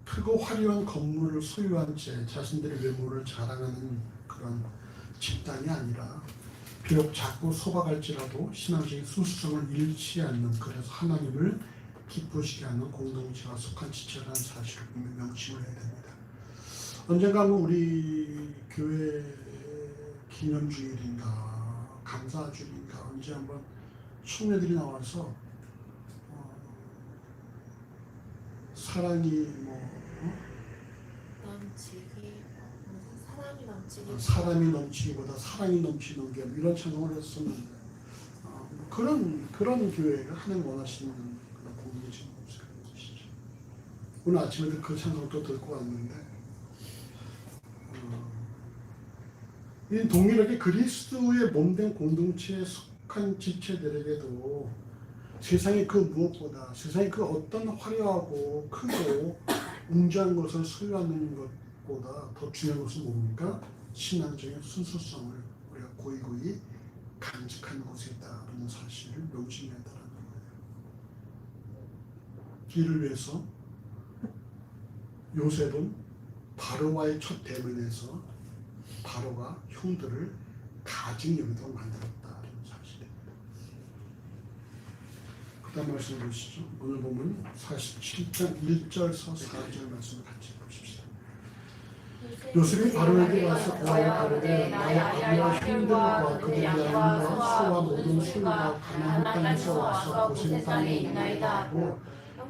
크고 화려한 건물을 소유한 채 자신들의 외모를 자랑하는 그런 집단이 아니라 비록 작고 소박할지라도 신앙적인 순수성을 잃지 않는, 그래서 하나님을 기쁘시게 하는 공동체가 속한 지체라는 사실을 명심을 해야 됩니다. 언젠가 우리 교회 기념주일인가 감사주일인가 언제 한번 총회들이 나와서 사랑이 사람이 넘치기보다 사랑이 넘치는 게 이런 찬송을 했었는데 그런 교회가 하나님 원하시는 그런 공동체가 없어요. 오늘 아침에도 그 찬송도 듣고 왔는데 이 동일하게 그리스도의 몸된 공동체에 속한 지체들에게도 세상의 그 무엇보다, 세상의 그 어떤 화려하고 크고 웅장한 것을 소유하는 것보다 더 중요한 것은 뭡니까? 신앙적인 순수성을 우리가 고이고이 간직하는 곳에 있다는 사실을 명심해야 한다는 거예요. 이를 위해서 요셉은 바로와의 첫 대면에서 바로가 형들을 가증 여기도록 만들었다는 사실입니다. 그 다음 말씀 보시죠. 오늘 보면 47장 1절에서 4절 말씀을 같이 보십시다. 요셉이 바로에게 와서 그와 가로되 나의 아비와 형들과 그들의 양과 소와 모든 소유가 가나안 땅에서 와서 고센 땅에 있나이다 하고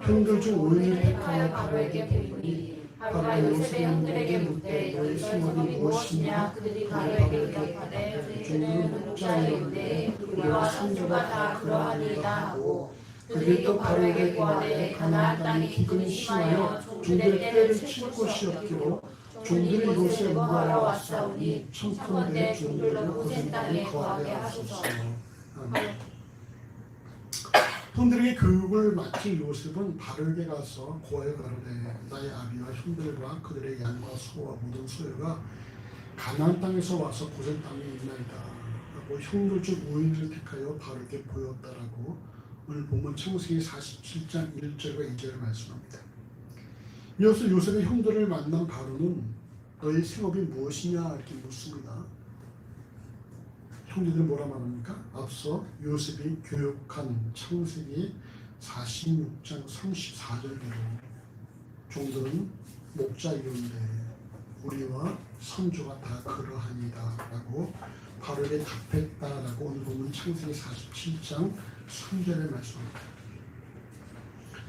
형들 중 5인을 택하여 바로에게 보이니 바로가 요셉의 형들에게 묻되 너희 생업이 무엇이냐 그들이 바로에게 대답하되 종들은 목자이온데 우리와 선조가 다 그러하니이다 하고 그들이 또 바로에게 구하되 가나안 땅이 기근이 심하여 종들의 떼를 칠 곳이 없기로 종들이 이곳에 무하러 왔사오니 청컨대 종들로 고센 땅에 거하게 하소서. 형들에게 교육을 마친 요셉은 바로에게 가서 고아에 가로되 나의 아비와 형들과 그들의 양과 소와 모든 소유가 가나안 땅에서 와서 고센 땅에 있나이다 하고 형들 중 5인을 택하여 바로에게 보였다라고 오늘 본문 창세기 47장 1절과 2절을 말씀합니다. 이어서 요셉의 형들을 만난 바로는 너희 생업이 무엇이냐 이렇게 묻습니다. 형제들은 뭐라 말합니까? 앞서 요셉이 교육한 창세기 46장 34절대로 종들은 목자이온데 우리와 선조가 다 그러하니이다 라고 바로에게 답했다라고 오늘 보면 창세기 47장 3절에 말씀합니다.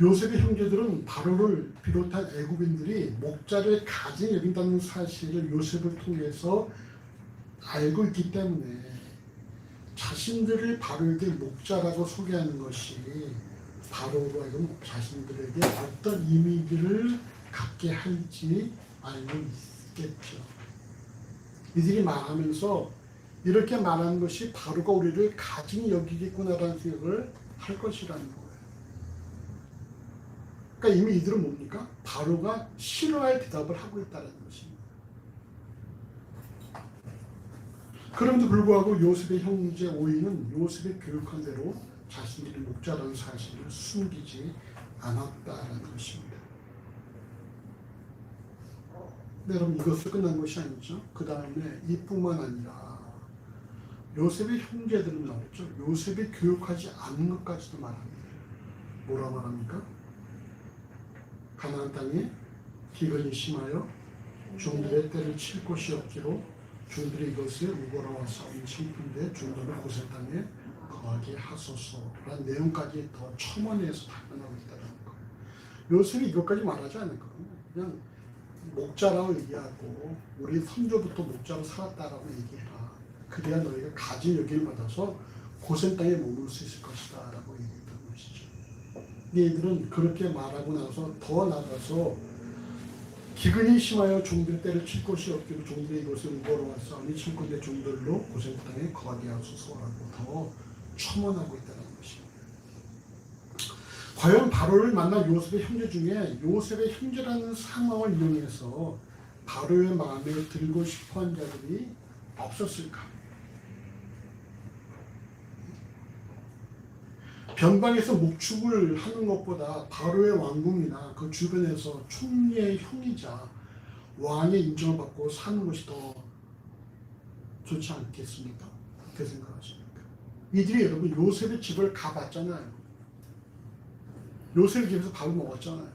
요셉의 형제들은 바로를 비롯한 애굽인들이 목자를 가진 여긴다는 사실을 요셉을 통해서 알고 있기 때문에 자신들을 바로에게 목자라고 소개하는 것이 바로로 하여금 자신들에게 어떤 이미지를 갖게 할지 알고 있겠죠. 이들이 말하면서 이렇게 말하는 것이 바로가 우리를 가진 여기겠구나라는 생각을 할 것이라는 거예요. 그러니까 이미 이들은 뭡니까? 바로가 싫어할 대답을 하고 있다는 것입니다. 그럼에도 불구하고 요셉의 형제 5인은 요셉의 교육한 대로 자신들이 목자라는 사실을 숨기지 않았다는 것입니다. 네, 여러분 이것으로 끝난 것이 아니죠. 그 다음에 이뿐만 아니라 요셉의 형제들은 말했죠. 요셉이 교육하지 않은 것까지도 말합니다. 뭐라 말합니까? 가나안 땅에 기근이 심하여 종들의 때를 칠 곳이 없기로 종들이 이것에 우거러와 싸우는 청춘대 종들을 고센 땅에 거하게 하소서라는 내용까지 더 첨언해서 답변하고 있다는 거예요. 요셉이 이것까지 말하지 않았거든요. 그냥 목자라고 얘기하고 우리 선조부터 목자로 살았다라고 얘기해라. 그래야 너희가 가진 여기를 받아서 고센 땅에 머물 수 있을 것이다 라고 얘기했던 것이죠. 얘들은 그렇게 말하고 나서 더 나가서 기근이 심하여 종들 때를 칠 곳이 없기로 종들이 이곳에 우거러와 싸우니 청컨대 종들로 고센 땅에 거하게 하소서라고 더 첨언하고 있다는 것입니다. 과연 바로를 만난 요셉의 형제 중에 요셉의 형제라는 상황을 이용해서 바로의 마음에 들고 싶어한 자들이 없었을까? 변방에서 목축을 하는 것보다 바로의 왕궁이나 그 주변에서 총리의 형이자 왕의 인정을 받고 사는 것이 더 좋지 않겠습니까? 어떻게 생각하십니까? 이들이 여러분 요셉의 집을 가봤잖아요. 요셉의 집에서 밥을 먹었잖아요.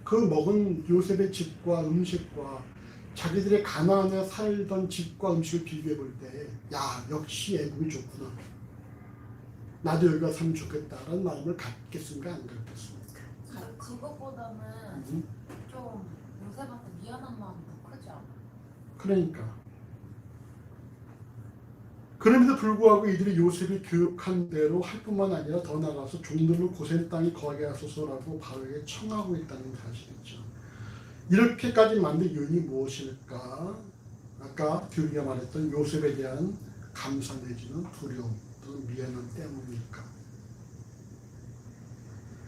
그 먹은 요셉의 집과 음식과 자기들의 가나안에 살던 집과 음식을 비교해 볼 때 야 역시 애국이 좋구나. 나도 여기 가서 살면 좋겠다라는 마음을 갖겠습니까? 안 갖겠습니까? 그것보다는 좀 요셉한테 미안한 마음이 더 크지 않아? 그러니까 그럼에도 불구하고 이들이 요셉이 교육한 대로 할 뿐만 아니라 더 나아가서 종들로 고센 땅에 거하게 하소서라고 바로에게 청하고 있다는 사실이죠. 이렇게까지 만든 요인이 무엇일까? 아까 규리가 말했던 요셉에 대한 감사 내지는 두려움 또는 미안함 때문일까?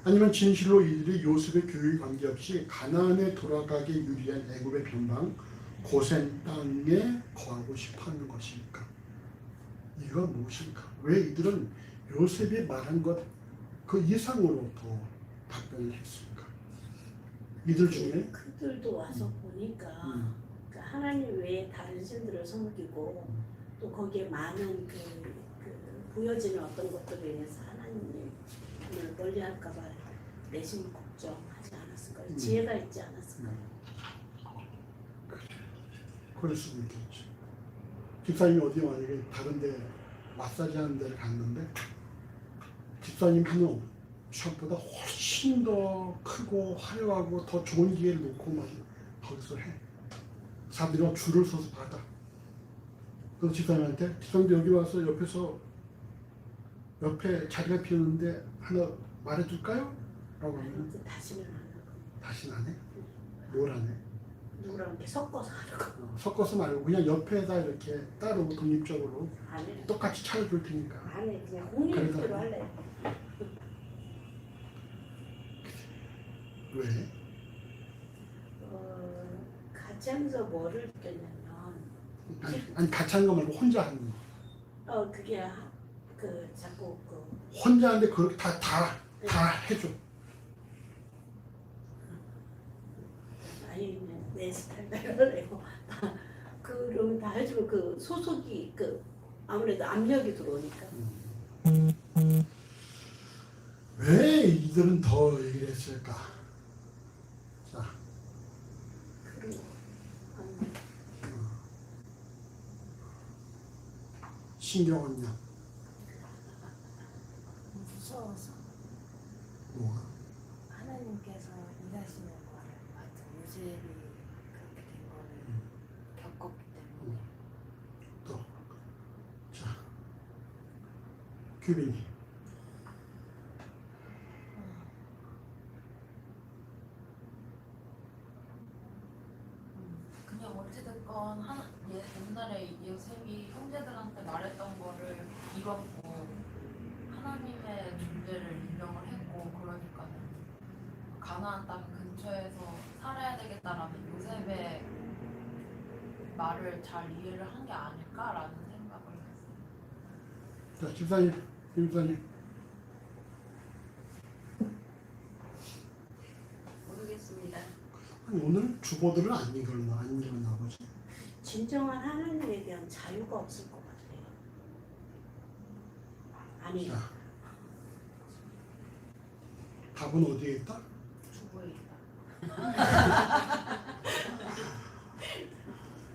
아니면 진실로 이들이 요셉의 교육에 관계없이 가나안에 돌아가기 유리한 애굽의 변방 고센 땅에 거하고 싶어하는 것일까? 이건 무엇일까? 왜 이들은 요셉이 말한 것 그 이상으로 더 답변을 했을까? 이들 중에 그들도 와서 보니까 그 하나님 외에 다른 신들을 섬기고 또 거기에 많은 그 보여지는 어떤 것들에 의해서 하나님을 멀리할까봐 내심 걱정하지 않았을까요? 지혜가 있지 않았을까요? 그럴 수도 있겠지. 집사님이 어디 만약에 다른데 마사지 하는 데를 갔는데 집사님 하는 샵보다 훨씬 더 크고 화려하고 더 좋은 기계를 놓고 막 거기서 해. 사람들이 막 줄을 서서 받아. 그래서 집사님한테 집사님 여기 와서 옆에 자리가 비었는데 하나 말해줄까요? 라고 하면 다시는 안 하고 다시는 안 해? 뭘 안 해? 누구랑 이렇게 섞어서 하고 섞어서 말고 그냥 옆에다 이렇게 따로 독립적으로 안 해. 똑같이 차려줄 테니까. 안 해. 그냥 공유로 그래서- 할래. 왜? 같이 하면서 뭐를 느꼈냐면 아니 같이 하는 거 말고 혼자 하는 거. 그게 자꾸 혼자 하는데 그렇게 다 해줘. 아니 그냥 내 스타일대로 그러면 다 해주면 그 소속이 아무래도 압력이 들어오니까 왜 이들은 더 얘기를 했을까? 자, 그리고 신경은요. 무서워서 뭐가? 하나님께서 일하시는 거를 봤죠. 요셉이 그렇게 된 거를 겪었기 때문에. 또, 자, 규빈이. 그냥 어찌됐건 옛날에 요셉이 형제들한테 말했던 거를 이뤘고 하나님의 존재를 인정을 했고 그러니까는 가나안 땅 근처에서 살아야 되겠다라는 요셉의 말을 잘 이해를 한 게 아닐까라는 생각을 했어요. 자, 집사님, 집사님. 모르겠습니다. 아니, 오늘 주보들을 안 읽었나 보지. 진정한 하나님에 대한 자유가 없을 것 같아요. 아니 자, 답은 어디에 있다? 주보에 있다.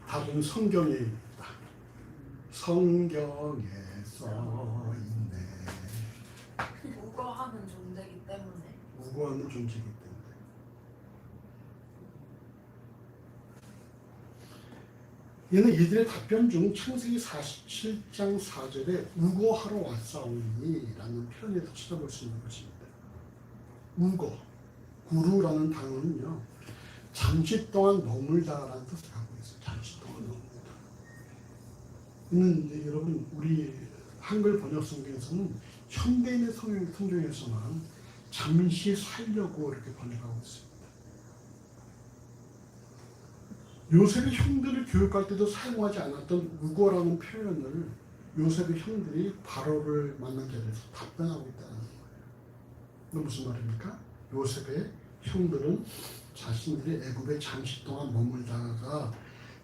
답은 성경에 있다. 성경에 써 있네. 우거하는 존재이기 때문에 무고하는 존재이기 때문에. 얘는 이들의 답변 중 창세기 47장 4절에 우거하러 왔사오니 라는 표현에서 찾아볼 수 있는 것입니다. 우거, 구루라는 단어는요, 잠시 동안 머물다라는 뜻을 갖고 있어요. 잠시 동안 머물다. 이는 이제 여러분 우리 한글 번역 성경에서는 현대인의 성경에서만 잠시 살려고 이렇게 번역하고 있습니다. 요셉의 형들을 교육할 때도 사용하지 않았던 우거라는 표현을 요셉의 형들이 바로를 만난 자리에서 답변하고 있다는 거예요. 이건 무슨 말입니까? 요셉의 형들은 자신들이 애굽에 잠시 동안 머물다가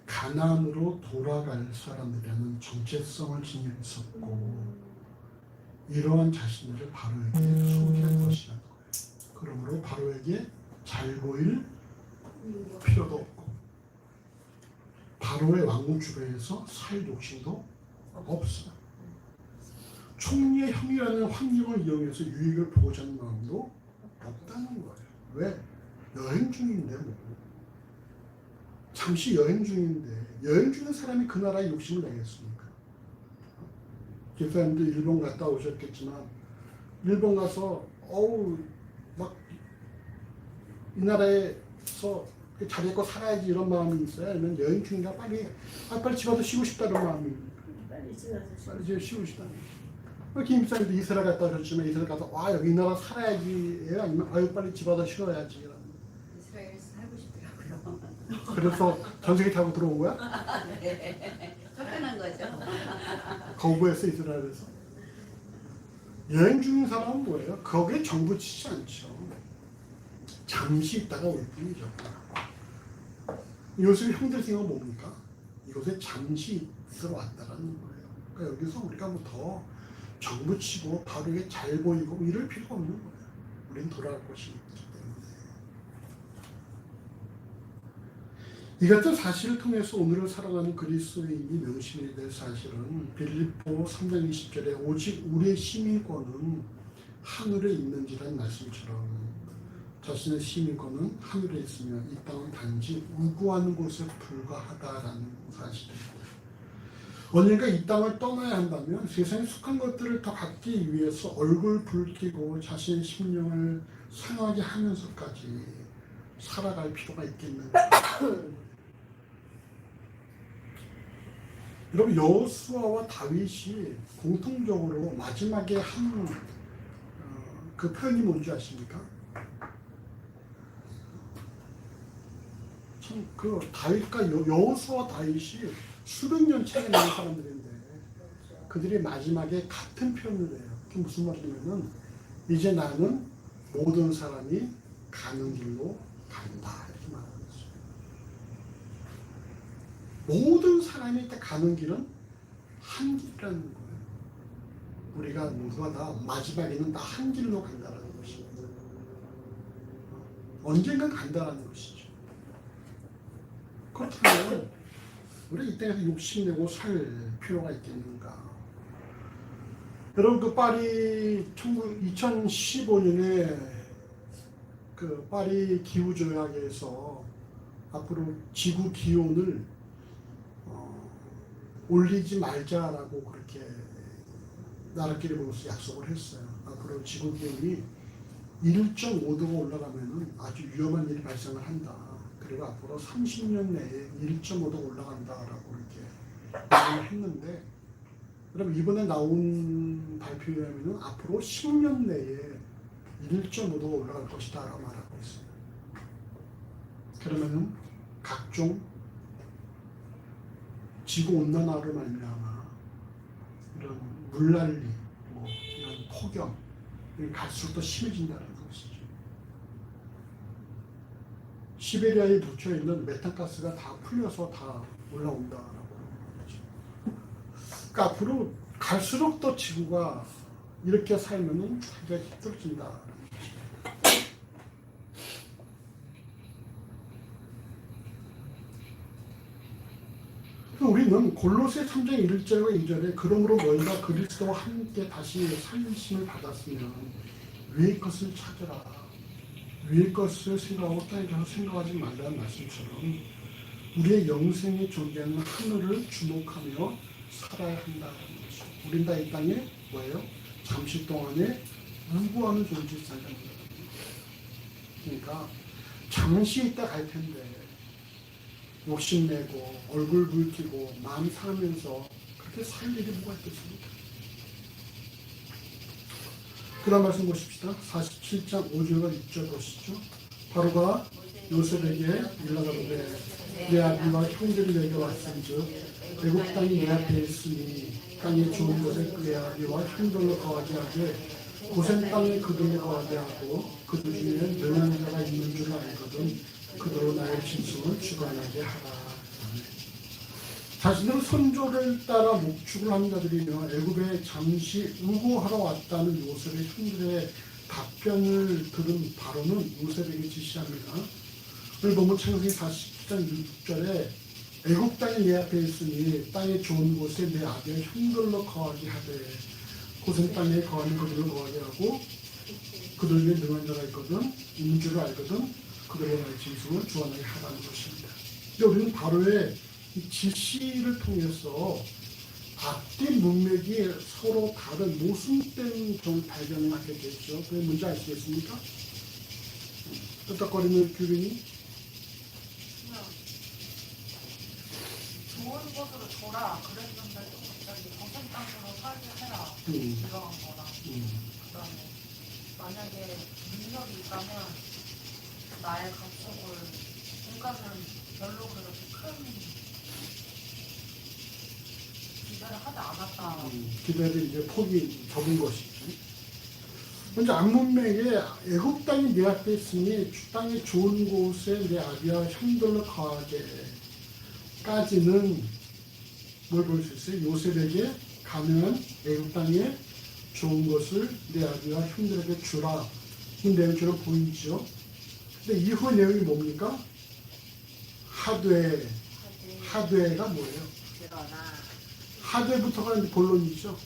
가나안으로 돌아갈 사람들이라는 정체성을 지니고 있었고 이러한 자신들을 바로에게 소개한 것이라는 거예요. 그러므로 바로에게 잘 보일 필요도 없고 바로의 왕궁 주변에서 살 욕심도 없어. 총리의 형이라는 환경을 이용해서 유익을 보고자 하는 마음도 없다는 거예요. 왜? 여행 중인데 뭐. 잠시 여행 중인데 여행 중인 사람이 그 나라에 욕심을 내겠습니까? 집사님도 일본 갔다 오셨겠지만 일본 가서 막 이 나라에서 잘 있고 살아야지 이런 마음이 있어요? 아니면 여행 중인가 빨리 집 와서 쉬고 싶다는 마음이 빨리 지나서 빨리 쉬고 싶다는 김집사님도 이스라엘 갔다 오셨지만 이스라엘 가서 여기 이 나라 살아야지 아니면 빨리 집 와서 쉬어야지 이런. 이스라엘에서 살고 싶더라고요. 그래서 전세기 타고 들어온 거야? 네. 쫓겨난 거죠. 거부했어 이스라엘에서. 여행 중인 사람은 뭐예요? 거기에 정부 치지 않죠. 잠시 있다가 올 뿐이죠. 요즘 형들 생각은 뭡니까? 이곳에 잠시 있으러 왔다라는 거예요. 그러니까 여기서 우리가 뭐 더 정부 치고 바르게 잘 보이고 이럴 필요가 없는 거예요. 우린 돌아갈 곳이 있기 이 같은 사실을 통해서 오늘을 살아가는 그리스도인이 명심해야 될 사실은 빌립보 3장 20절에 오직 우리의 시민권은 하늘에 있는지라는 말씀처럼 자신의 시민권은 하늘에 있으며 이 땅은 단지 우구하는 곳에 불과하다라는 사실입니다. 언젠가 이 땅을 떠나야 한다면 세상에 속한 것들을 더 갖기 위해서 얼굴 붉히고 자신의 심령을 상하게 하면서까지 살아갈 필요가 있겠는가? 여러분 여호수아와 다윗이 공통적으로 마지막에 한 그 표현이 뭔지 아십니까? 참 그 다윗과 여호수아와 다윗이 수백 년 차이 나는 사람들인데 그들이 마지막에 같은 표현을 해요. 그게 무슨 말이냐면은 이제 나는 모든 사람이 가는 길로 간다 이렇게 말하는 거죠. 모든 사람이 가는 길은 한 길이라는 거예요. 우리가 모두가 다 마지막에는 다 한 길로 간다라는 것입니다. 언젠가 간다라는 것이죠. 그렇다면 우리 이 땅에서 욕심내고 살 필요가 있겠는가? 여러분 그 파리 2015년에 그 파리 기후 조약에서 앞으로 지구 기온을 올리지 말자라고 그렇게 나라끼리 모여서 약속을 했어요. 앞으로 지구 기온이 1.5도가 올라가면은 아주 위험한 일이 발생을 한다. 그리고 앞으로 30년 내에 1.5도가 올라간다라고 이렇게 얘기를 했는데, 여러분 이번에 나온 발표에 의하면 앞으로 10년 내에 1.5도가 올라갈 것이다라고 말하고 있어요. 그러면은 각종 지구 온난화로 말미암아 이런 물난리, 이런 폭염 갈수록 더 심해진다는 것이죠. 시베리아에 묻혀 있는 메탄가스가 다 풀려서 다 올라온다라고 하죠. 그러니까 앞으로 갈수록 더 지구가 이렇게 살면은 굉장히 힘들어진다. 우리는 골로새 3장 1절과 2절에 그러므로 너희가 그리스도와 함께 다시 살리심을 받았으면 위의 것을 찾으라. 위의 것을 생각하고 땅에 가서 생각하지 말라는 말씀처럼 우리의 영생이 존재하는 하늘을 주목하며 살아야 한다는 것이죠. 우린 다 이 땅에 뭐예요? 잠시 동안에 무구하는 존재에 살는 거예요. 그러니까 잠시 있다 갈 텐데 욕심내고 얼굴 붉히고 마음 상하면서 그렇게 살 일이 뭐가 있겠습니까? 그 다음 말씀 보십시다. 47장 5절과 6절 보시죠. 바로가 요셉에게 일러가로되 내 아비와 형들이 내게 왔은즉 애굽 땅이 내 앞에 있으니 땅의 좋은 곳에 그의 아비와 형들로 거하게 하되 고센 땅에 그들로 거하게 하고 그들 중에 능한 자가 있는 줄 알거든 그대로 나의 진심을 주관하게 하라. 자신의 선조를 따라 목축을 하는 자들이며 애굽에 잠시 우고하러 왔다는 요셉의 형들의 답변을 들은 바로는 요셉에게 지시합니다. 오늘 보면 창세기 47장 6절에 애굽 땅이 내 앞에 있으니 땅의 좋은 곳에 내 아비의 형들로 거하게 하되 고센 땅에 거하는 그들을 거하게 하고 그들 위에 능한 자가 있거든 있는 줄을 알거든 그들의 나의 진심을 주관하게 하라는 것입니다. 근데 우리는 바로의 이 지시를 통해서 앞뒤 문맥이 서로 다른 모순된 좀 발견을 하게 됐죠. 그게 뭔지 아시겠습니까? 끄떡거리는 규빈이 좋은 곳으로 줘라 그랬는데 또 갑자기 거센 땅으로 살게 해라 들어간 거랑 그다음에 만약에 능력이 있다면 나의 가축을 인간은 별로 그렇게 큰 기대를 하지 않았다. 기대를 이제 폭이 적은 것이죠. 먼저 앞문맥에 애굽 땅이 내 앞에 있으니 땅의 좋은 곳에 내 아비와 형들로 거하게 까지는 뭘 볼 수 있어요? 요셉에게 가면 애굽 땅에 좋은 것을 내 아비와 형들에게 주라. 이 내용처럼 보이죠. 근데 이후 내용이 뭡니까? 하되, 하되가 뭐예요? 그러나 하되부터가 이제 본론이죠.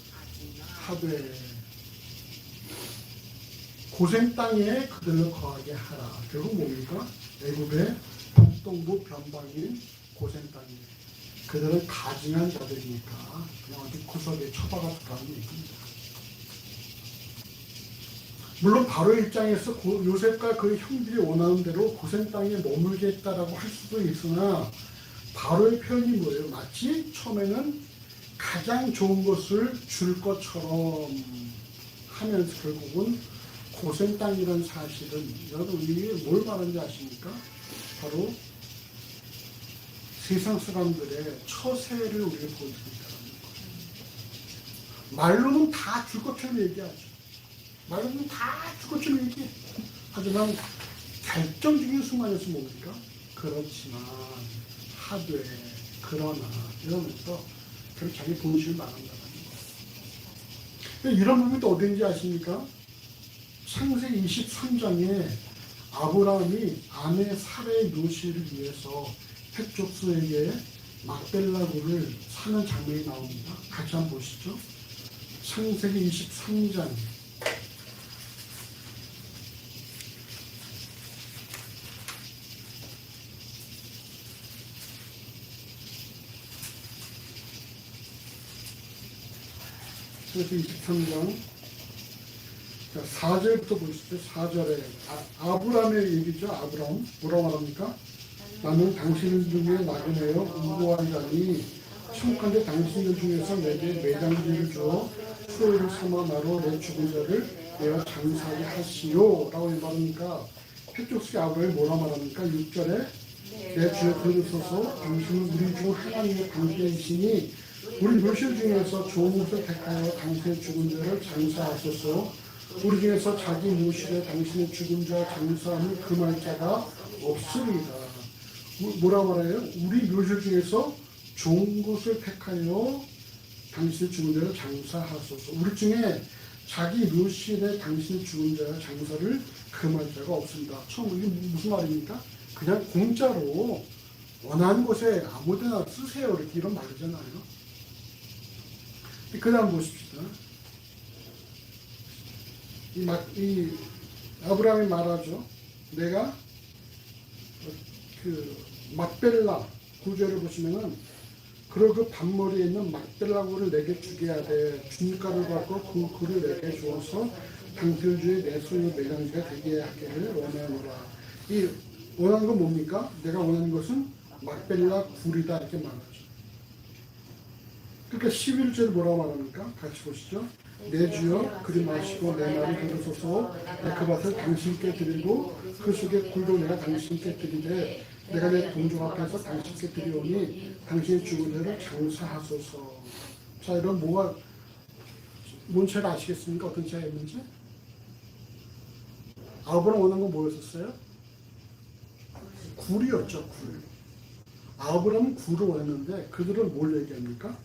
하지만 하되 고생 땅에 그들을 거하게 하라. 결국 뭡니까? 애굽의 북동부 변방인 고생 땅에 그들은 가증한 자들이니까 그냥 어디 구석에 처박아두라는 얘기입니다. 물론 바로의 입장에서 요셉과 그의 형들이 원하는 대로 고생 땅에 머물겠다라고 할 수도 있으나 바로의 표현이 뭐예요? 마치 처음에는 가장 좋은 것을 줄 것처럼 하면서 결국은 고생 땅이라는 사실은 여러분 이게 뭘 말하는지 아십니까? 바로 세상 사람들의 처세를 우리가 보여주고 있다는 거예요. 말로는 다 줄 것처럼 얘기하죠. 말로는 다 줄 것처럼 얘기해. 하지만 결정적인 순간에서 뭡니까? 그렇지만 하되 그러나 이러면서 그렇게 자기 본심을 말한다는 거예요. 이런 부분이 또 어딘지 아십니까? 창세기 23장에 아브라함이 아내 사라의 묘시를 위해서 헷족수에게 막벨라굴을 사는 장면이 나옵니다. 같이 한번 보시죠. 창세기 23장 창세기 23장 4절부터 보시죠. 4절에 아브라함의 얘기죠. 아브라함 뭐라고 말합니까? 나는 당신 중에 나그네요 우고하리라니 참혹한데 당신들 중에서 내게 매장지를 주어 수호를 삼아 나로 내 죽은 자를 내가 장사하게 하시오 라고 말하니까 헷족수의 아브라함이 뭐라 말합니까? 6절에 내 주여 들으소서 당신은 우리 중 하나님의 관계이시니 우리 묘실 중에서 좋은 것을 택하여 당신의 죽은 자를 장사하소서. 우리 중에서 자기 묘실에 당신의 죽은 자 장사하는 금할 자가 없으리이다. 뭐라 말해요? 우리 묘실 중에서 좋은 것을 택하여 당신의 죽은 자를 장사하소서. 우리 중에 자기 묘실에 당신의 죽은 자 장사를 금할 자가 없습니다. 처음 이게 무슨 말입니까? 그냥 공짜로 원하는 곳에 아무데나 쓰세요 이렇게 이런 말이잖아요. 그 다음 보십시다. 이 아브라함이 말하죠. 내가 그 막벨라 구절을 보시면은 그리고 그 반머리에 있는 막벨라굴을 내게 주게 하되 준가를 받고 그 굴을 내게 주어서 당필주의 내 소유 매장지가 되게 하기를 원하노라. 이 원하는 건 뭡니까? 내가 원하는 것은 막벨라 굴이다 이렇게 말하죠. 그러니까 11절에 뭐라고 말합니까? 같이 보시죠. 내 주여 그리 마시고 내 말을 들으소서. 내 그 밭을 당신께 드리고 그 속에 굴도 내가 당신께 드리되 내가 내 동족 앞에서 당신께 드리오니 당신의 죽은 자를 장사하소서. 자, 이런 뭐가 뭔 차이를 아시겠습니까? 어떤 차이가 있는지? 아브라함 원하는 건 뭐였었어요? 굴이었죠. 굴. 아브라함은 굴을 원했는데 그들은 뭘 얘기합니까?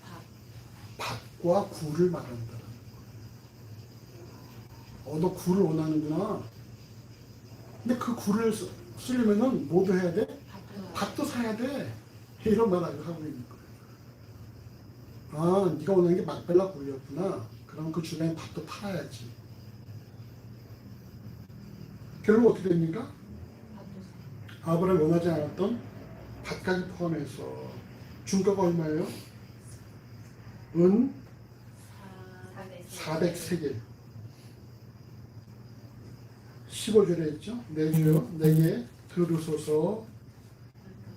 밭과 굴을 말한다. 너 굴을 원하는구나. 근데 그 굴을 쓰려면은 뭐도 해야 돼? 밭도 사야 돼. 이런 말을 하고 있는 거예요. 아, 네가 원하는 게 막벨라 굴이었구나. 그럼 그 주변에 밭도 팔아야지. 결국 어떻게 됩니까? 아브라함이 원하지 않았던 밭까지 포함해서 중가가 얼마예요? 은 400세겔. 15절에 있죠. 내 주여 내게 들으소서.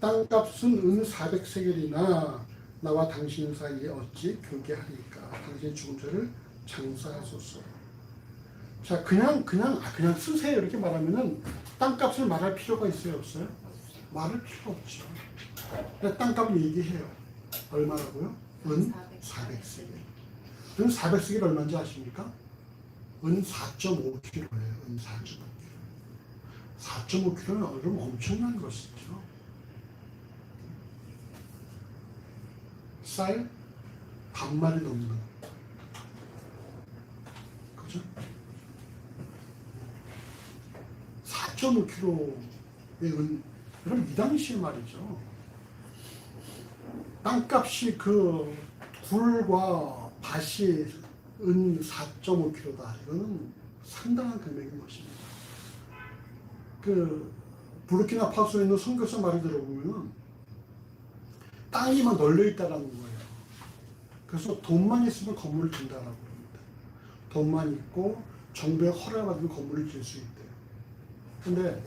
땅값은 은 400세겔이나 나와 당신 사이에 어찌 교개하리까. 당신의 죽은 자를 장사하소서. 자, 그냥 쓰세요 이렇게 말하면은 땅값을 말할 필요가 있어요, 없어요? 말할 필요 없죠. 근데 땅값을 얘기해요. 얼마라고요? 은 400세겔. 은 400세겔 얼마인지 아십니까? 은 4.5kg예요. 은 4.5kg. 4.5kg는 여러분 엄청난 것이죠. 쌀 반마리 넘는. 그죠? 4.5kg의 은, 여러분 이 당시에 말이죠. 땅값이 그 굴과 밭이 은 4.5kg다. 이거는 상당한 금액인 것입니다. 그 부르키나파소에 있는 선교사 말을 들어보면 땅이만 널려 있다라는 거예요. 그래서 돈만 있으면 건물을 짓는다라고 합니다. 돈만 있고 정부의 허락을 받으면 건물을 지을 수 있대요. 근데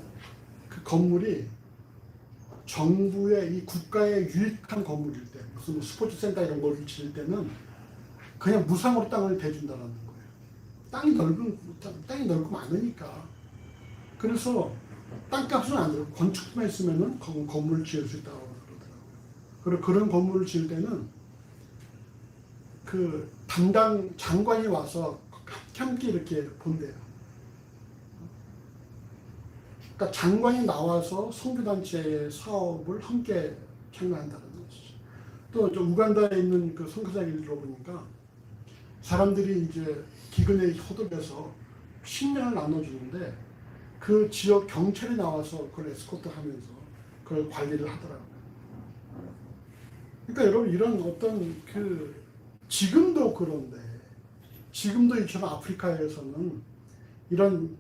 그 건물이 정부의 이 국가에 유익한 건물일 때, 무슨 뭐 스포츠센터 이런 걸 지을 때는 그냥 무상으로 땅을 대준다라는 거예요. 땅이 넓고 많으니까. 그래서 땅값은 안 들고 건축비만 있으면은 건물을 지을 수 있다고 그러더라고요. 그리고 그런 건물을 지을 때는 그 담당 장관이 와서 함께 이렇게 본대요. 그러니까 장관이 나와서 선교단체의 사업을 함께 참여한다는 것이죠. 또 우간다에 있는 그 선교사 얘기를 들어보니까 사람들이 이제 기근에 허덕여서 식량을 나눠주는데 그 지역 경찰이 나와서 그걸 에스코트 하면서 그걸 관리를 하더라고요. 그러니까 여러분 이런 어떤 그 지금도 그런데 지금도 이처럼 아프리카에서는 이런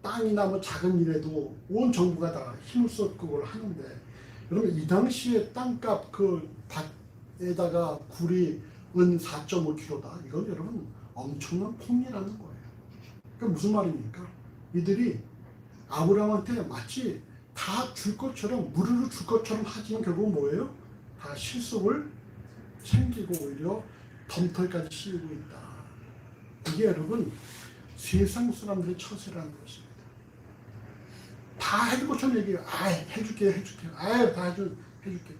땅이나 뭐 작은 일에도 온 정부가 다 힘을 쏟고 그걸 하는데 여러분 이 당시에 땅값 그 밭에다가 굴이 은 4.5kg다. 이건 여러분 엄청난 폭리라는 거예요. 그러니까 무슨 말입니까? 이들이 아브라함한테 마치 다 줄 것처럼 무르르 줄 것처럼 하지만 결국은 뭐예요? 다 실속을 챙기고 오히려 덤터기까지 씌우고 있다. 이게 여러분 세상 사람들의 처세라는 것입니다. 다 해줄 것처럼 얘기해요. 아 해줄게. 아 다 해줄게.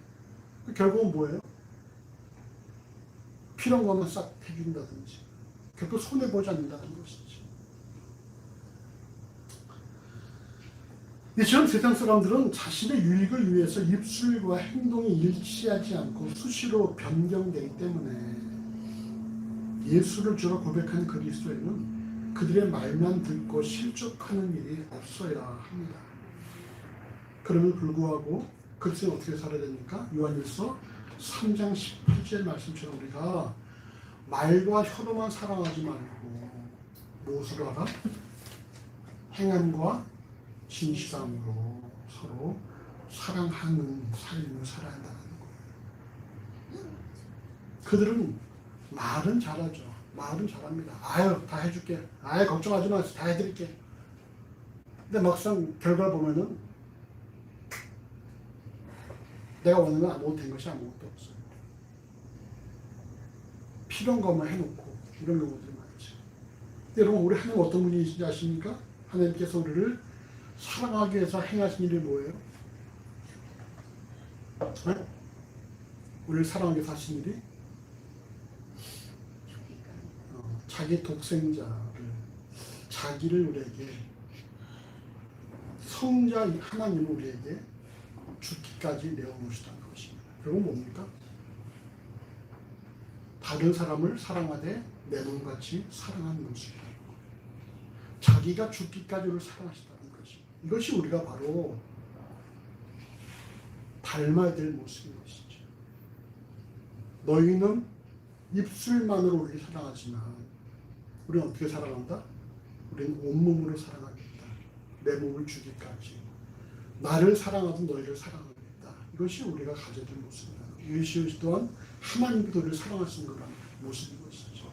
결국은 뭐예요? 필요한 것만 싹 해준다든지 결국 손해보지 않는다는 것이죠. 이처럼 세상 사람들은 자신의 유익을 위해서 입술과 행동이 일치하지 않고 수시로 변경되기 때문에 예수를 주로 고백하는 그리스도인은 그들의 말만 듣고 실족하는 일이 없어야 합니다. 그럼에도 불구하고 그리스도는 어떻게 살아야 됩니까? 요한일서 3장 18절 말씀처럼 우리가 말과 혀로만 사랑하지 말고 무엇으로 하라? 행함과 진실함으로 서로 사랑하는 삶을 살아야 한다는 거예요. 그들은 말은 잘하죠. 말은 잘합니다. 아유 다 해줄게. 아유 걱정하지 마세요. 다 해드릴게. 근데 막상 결과 보면은 내가 원하는 건 아무것도 된 것이 아무것도 없어요. 필요한 것만 해놓고 이런 경우들이 많죠. 여러분 우리 하나님 어떤 분이신지 아십니까? 하나님께서 우리를 사랑하기 위해서 행하신 일이 뭐예요? 네? 우리를 사랑하기 위해서 하신 일이 자기 독생자를 자기를 우리에게 성자 하나님을 우리에게 죽기까지 내어놓으시다는 것입니다. 그건 뭡니까? 다른 사람을 사랑하되 내 몸같이 사랑하는 모습이라는 거. 자기가 죽기까지 우리를 사랑하시다는 것입니다. 이것이 우리가 바로 닮아야 될 모습인 것이죠. 너희는 입술만으로 우리를 사랑하지만 우리는 어떻게 사랑한다? 우리는 온몸으로 사랑하겠다. 내 몸을 주기까지. 나를 사랑하든 너희를 사랑하겠다. 이것이 우리가 가져야 될 모습이다. 이것이 또한 하나님도 우리를 사랑하시는 거라는 모습인 것이죠.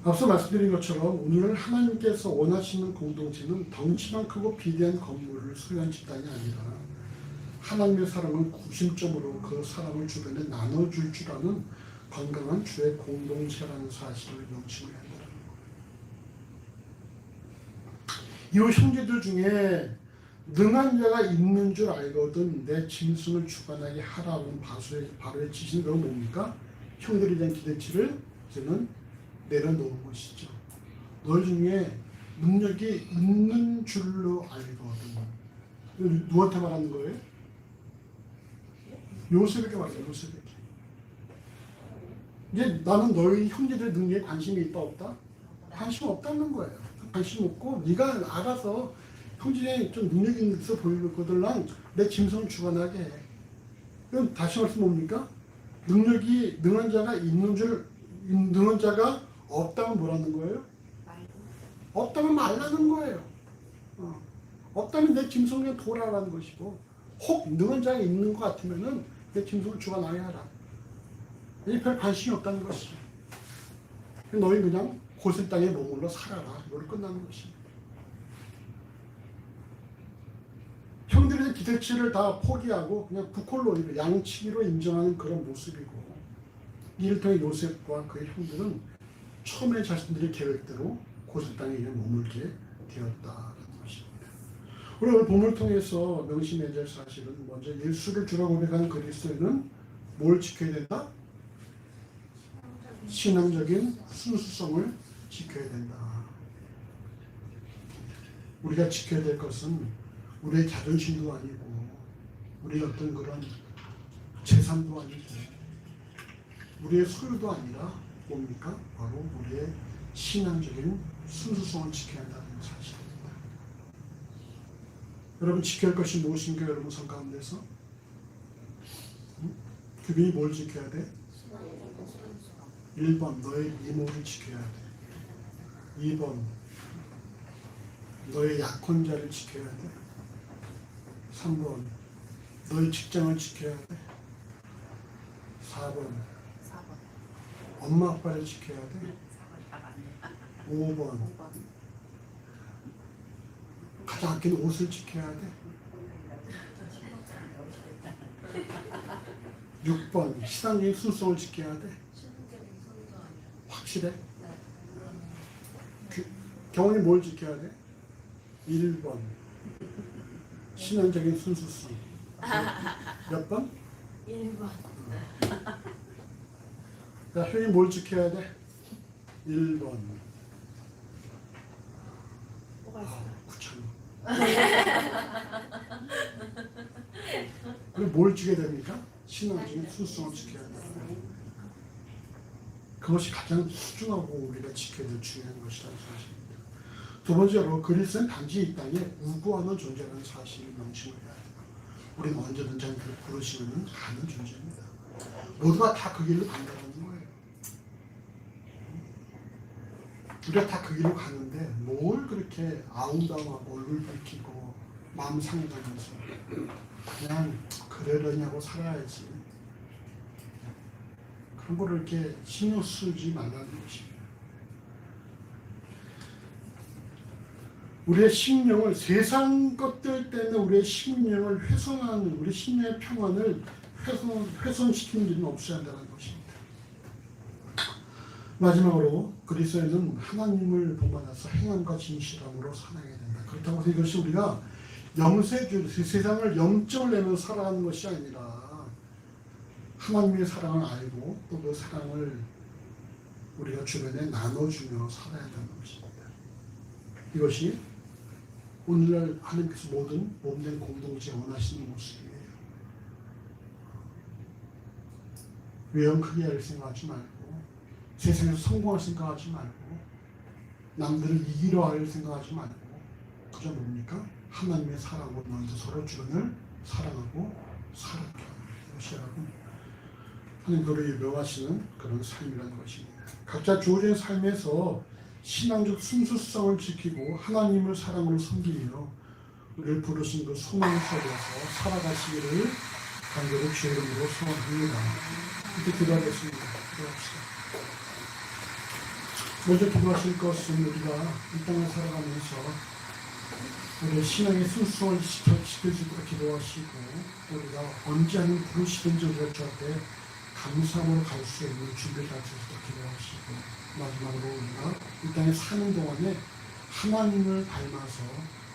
앞서 말씀드린 것처럼 오늘 하나님께서 원하시는 공동체는 덩치만 크고 비대한 건물을 소유한 집단이 아니라 하나님의 사랑은 구심점으로 그 사랑을 주변에 나눠줄 줄 아는 건강한 주의 공동체라는 사실을 명심해야 한다는 거예요. 이 형제들 중에 능한 자가 있는 줄 알거든 내 짐승을 주관하게 하라는 바로의 지시는 그건 뭡니까? 형들에 대한 기대치를 이제는 내려놓은 것이죠. 너희 중에 능력이 있는 줄로 알거든. 누구한테 말하는 거예요? 요셉에게 말해요. 요셉에게. 이제 나는 너희 형제들의 능력에 관심이 있다 없다? 관심 없다는 거예요. 관심 없고 네가 알아서 형제에 좀 능력 있어 보이거들랑 내 짐승을 주관하게 해. 그럼 다시 말씀 뭡니까? 능력이 능한 자가 있는 줄 능한 자가 없다면 뭐라는 거예요? 없다면 말라는 거예요. 없다면 내 짐승을 그냥 돌아라는 것이고 혹 능한 자가 있는 것 같으면은 내 짐승을 주관하게 하라. 별 관심이 없다는 것이죠. 너희 그냥 고센 땅에 머물러 살아라. 이걸로 끝나는 것입니다. 형들의 기대치를 다 포기하고 그냥 부콜로 양치기로 인정하는 그런 모습이고 이를 통해 요셉과 그의 형들은 처음에 자신들의 계획대로 고센 땅에 머물게 되었다는 것입니다. 우리 오늘 본문을 통해서 명심해야 될 사실은 먼저 예수를 주라 고백하는 그리스도인은 뭘 지켜야 된다? 신앙적인 순수성을 지켜야 된다. 우리가 지켜야 될 것은 우리의 자존심도 아니고 우리의 어떤 그런 재산도 아니고 우리의 소유도 아니라 뭡니까? 바로 우리의 신앙적인 순수성을 지켜야 한다는 사실입니다. 여러분 지켜야 할 것이 무엇인가 여러분 삶 가운데서? 그분이 뭘 지켜야 돼? 1번 너의 미모를 지켜야 돼. 2번 너의 약혼자를 지켜야 돼. 3번 너의 직장을 지켜야 돼. 4번 엄마 아빠를 지켜야 돼. 5번 가장 아끼는 옷을 지켜야 돼. 6번 신앙적인 순수성을 지켜야 돼. 확실해? 경원이 뭘 지켜야 돼? 1번 신앙적인 순수성. 몇 번? 1번. 야, 형이 뭘 지켜야 돼? 1번. 그럼 뭘 지켜야 됩니까? 신앙적인 순수성을 지켜야 된다. 그것이 가장 소중하고 우리가 지켜야 될 중요한 것이라는 사실입니다. 두 번째로 그리스도는 단지 이 땅에 우구하는 존재라는 사실을 명심을 해야 돼요. 우리는 언제든지 하나님께서 부르시면 가는 존재입니다. 모두가 다 그 길로 간다는 거예요. 우리가 다 그 길로 가는데 뭘 그렇게 아웅다웅하고 얼굴 붉히고 마음 상해가면서 그냥 그러려냐고 살아야지. 그런 거를 이렇게 신경 쓰지 말라는 것입니다. 우리의 심령을 세상 것들 때문에 우리의 심령을 훼손하는 우리 심령의 평안을 훼손시키는 일은 없어야 한다는 것입니다. 마지막으로 그리스도인은 하나님을 본받아서 행함과 진실함으로 살아야 된다. 그렇다고 해서 이것이 우리가 영세주 세상을 0점을 내면서 살아가는 것이 아니라 하나님의 사랑을 알고 또 그 사랑을 우리가 주변에 나눠주며 살아야 한다는 것입니다. 이것이 오늘날 하나님께서 모든 몸된 공동체에 원하시는 모습이에요. 외형 크게 할 생각하지 말고 세상에서 성공할 생각하지 말고 남들을 이기려 할 생각하지 말고 그저 뭡니까? 하나님의 사랑으로 먼저 서로 주변을 사랑하고 살아가는 것이라고 하나님께로 유명하시는 그런 삶이라는 것입니다. 각자 주어진 삶에서 신앙적 순수성을 지키고 하나님을 사랑으로 섬기며 우리를 부르신 그 소망 속에서 살아가시기를 간절히 주의 이름으로 소원합니다. 이렇게 기도하겠습니다. 기도합시다. 먼저 기도하실 것은 우리가 이 땅을 살아가면서 우리의 신앙의 순수성을 지켜주도록 기도하시고 우리가 언제 하는 부르시든지 우리가 저 앞에 감사함으로 갈 수 있는 준비를 가져서 기도하시고 마지막으로 우리가 이 땅에 사는 동안에 하나님을 닮아서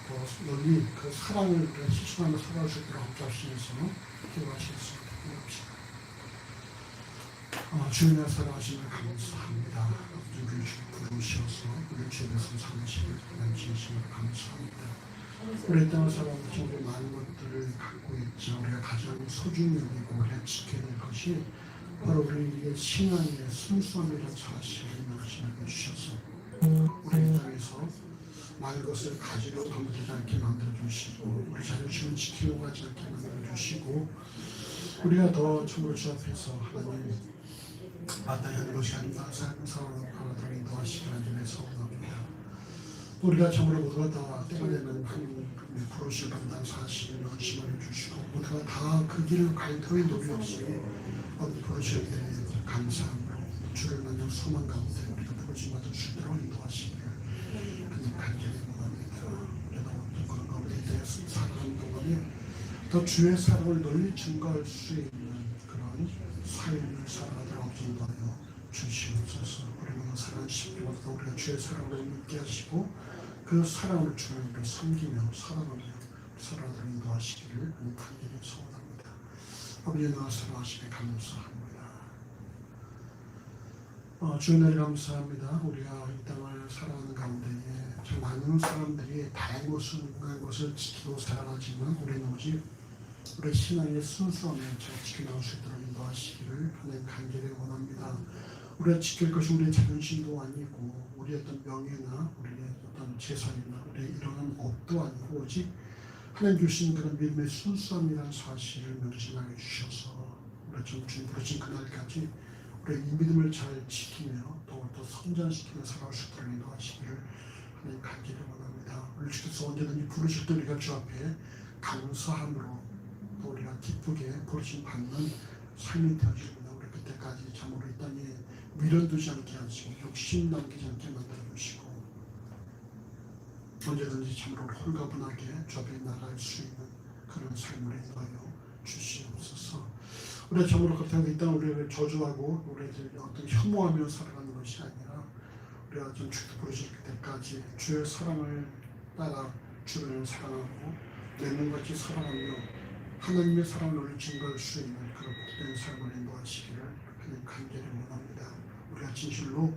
더 널리 그 사랑을 실천하며 살아갈 수 있도록 함께하시면서 기도하시겠습니다. 기도합시다. 주님의 사랑하심을 감사합니다. 우리를 부르셔서 우리 주변에서 삼으시는 진심으로 감사합니다. 우리 이 땅을 살아가면서 우리 많은 것들을 갖고 있죠. 우리가 가장 소중히 여기고 우리가 지켜야 될 것이 바로 우리의 신앙의 순수함이라는 사실을 말씀해 주셔서 우리 이 땅에서 많은 것을 가지러 넘치지 않게 만들어 주시고 우리 자존심을 지키고 가지 않게 만들어 주시고 우리가 더 참으로 주 앞에서 하나님 마땅히 하는 것이 아닌가 삶을 살아가도록 인도하시기 간절해서 원합니다. 우리가 참으로 모두가 다 때가 되면 하나님의 부르실 받는 사실을 명심하여 주시고 모두가 다 그 길을 갈 터의 노리 없이 부르실 때 감사함으로 주를 만난 소망 가운데 우리가 부르심 받을 수 있도록 인도하시기를 하나님 간절히 원합니다. 우리가 그런 가운데 대해서 살아가는 동안에 더 주의 사랑을 널리 증거할 수 있는 그런 삶을 살아가도록 인도하여 주시옵소서. 우리는 사랑하는 십자가도 우리가 주의 사랑을 믿게 하시고 그 사랑을 주님을 섬기며 살아가며 살아가도록 인도하시기를 간절히 소원합니다. 아버지 너와 사랑하시니 감사합니다. 주님을 감사합니다. 우리가 이 땅을 살아가는 가운데에 참 많은 사람들이 다양한 것을 지키고 살아가지만 우리는 오직 우리 신앙의 순수함을 잘 지켜나갈 수 있도록 인도하시기를 하나님 간절히 원합니다. 우리가 지킬 것이 우리의 자존심도 아니고 우리의 어떤 명예나 우리의 어떤 재산이나 우리의 이런 업도 아니고 오직 하나님 주신 그런 믿음의 순수함이라는 사실을 명심하게 주셔서 우리가 좀 주님 부르신 그날까지 우리의 이 믿음을 잘 지키며 또 성장시키며 살아갈 수 있도록 인도하시기를 하나님 간절히 원합니다. 우리 주께서 언제든지 부르실 때 우리가 주 앞에 감사함으로 또 우리가 기쁘게 부르심 받는 삶이 되어집니다. 우리 그때까지 참으로 이 땅에 미련두지 않게 하시고 욕심 남기지 않게 만들어주시고 언제든지 참으로 홀가분하게 주 앞에 나갈 수 있는 그런 삶을 인도하여 주시옵소서. 우리가 참으로 그렇다고 이 땅 우리를 저주하고 우리를 어떤 혐오하며 살아가는 것이 아니라 우리가 좀 주께 부르실 때까지 주의 사랑을 따라 주를 사랑하고 내 몸같이 사랑하며 하나님의 사랑을 증거할 수 있는 그런 복된 삶을 인도하시기를 하나님 간절히 원합니다. 우리가 진실로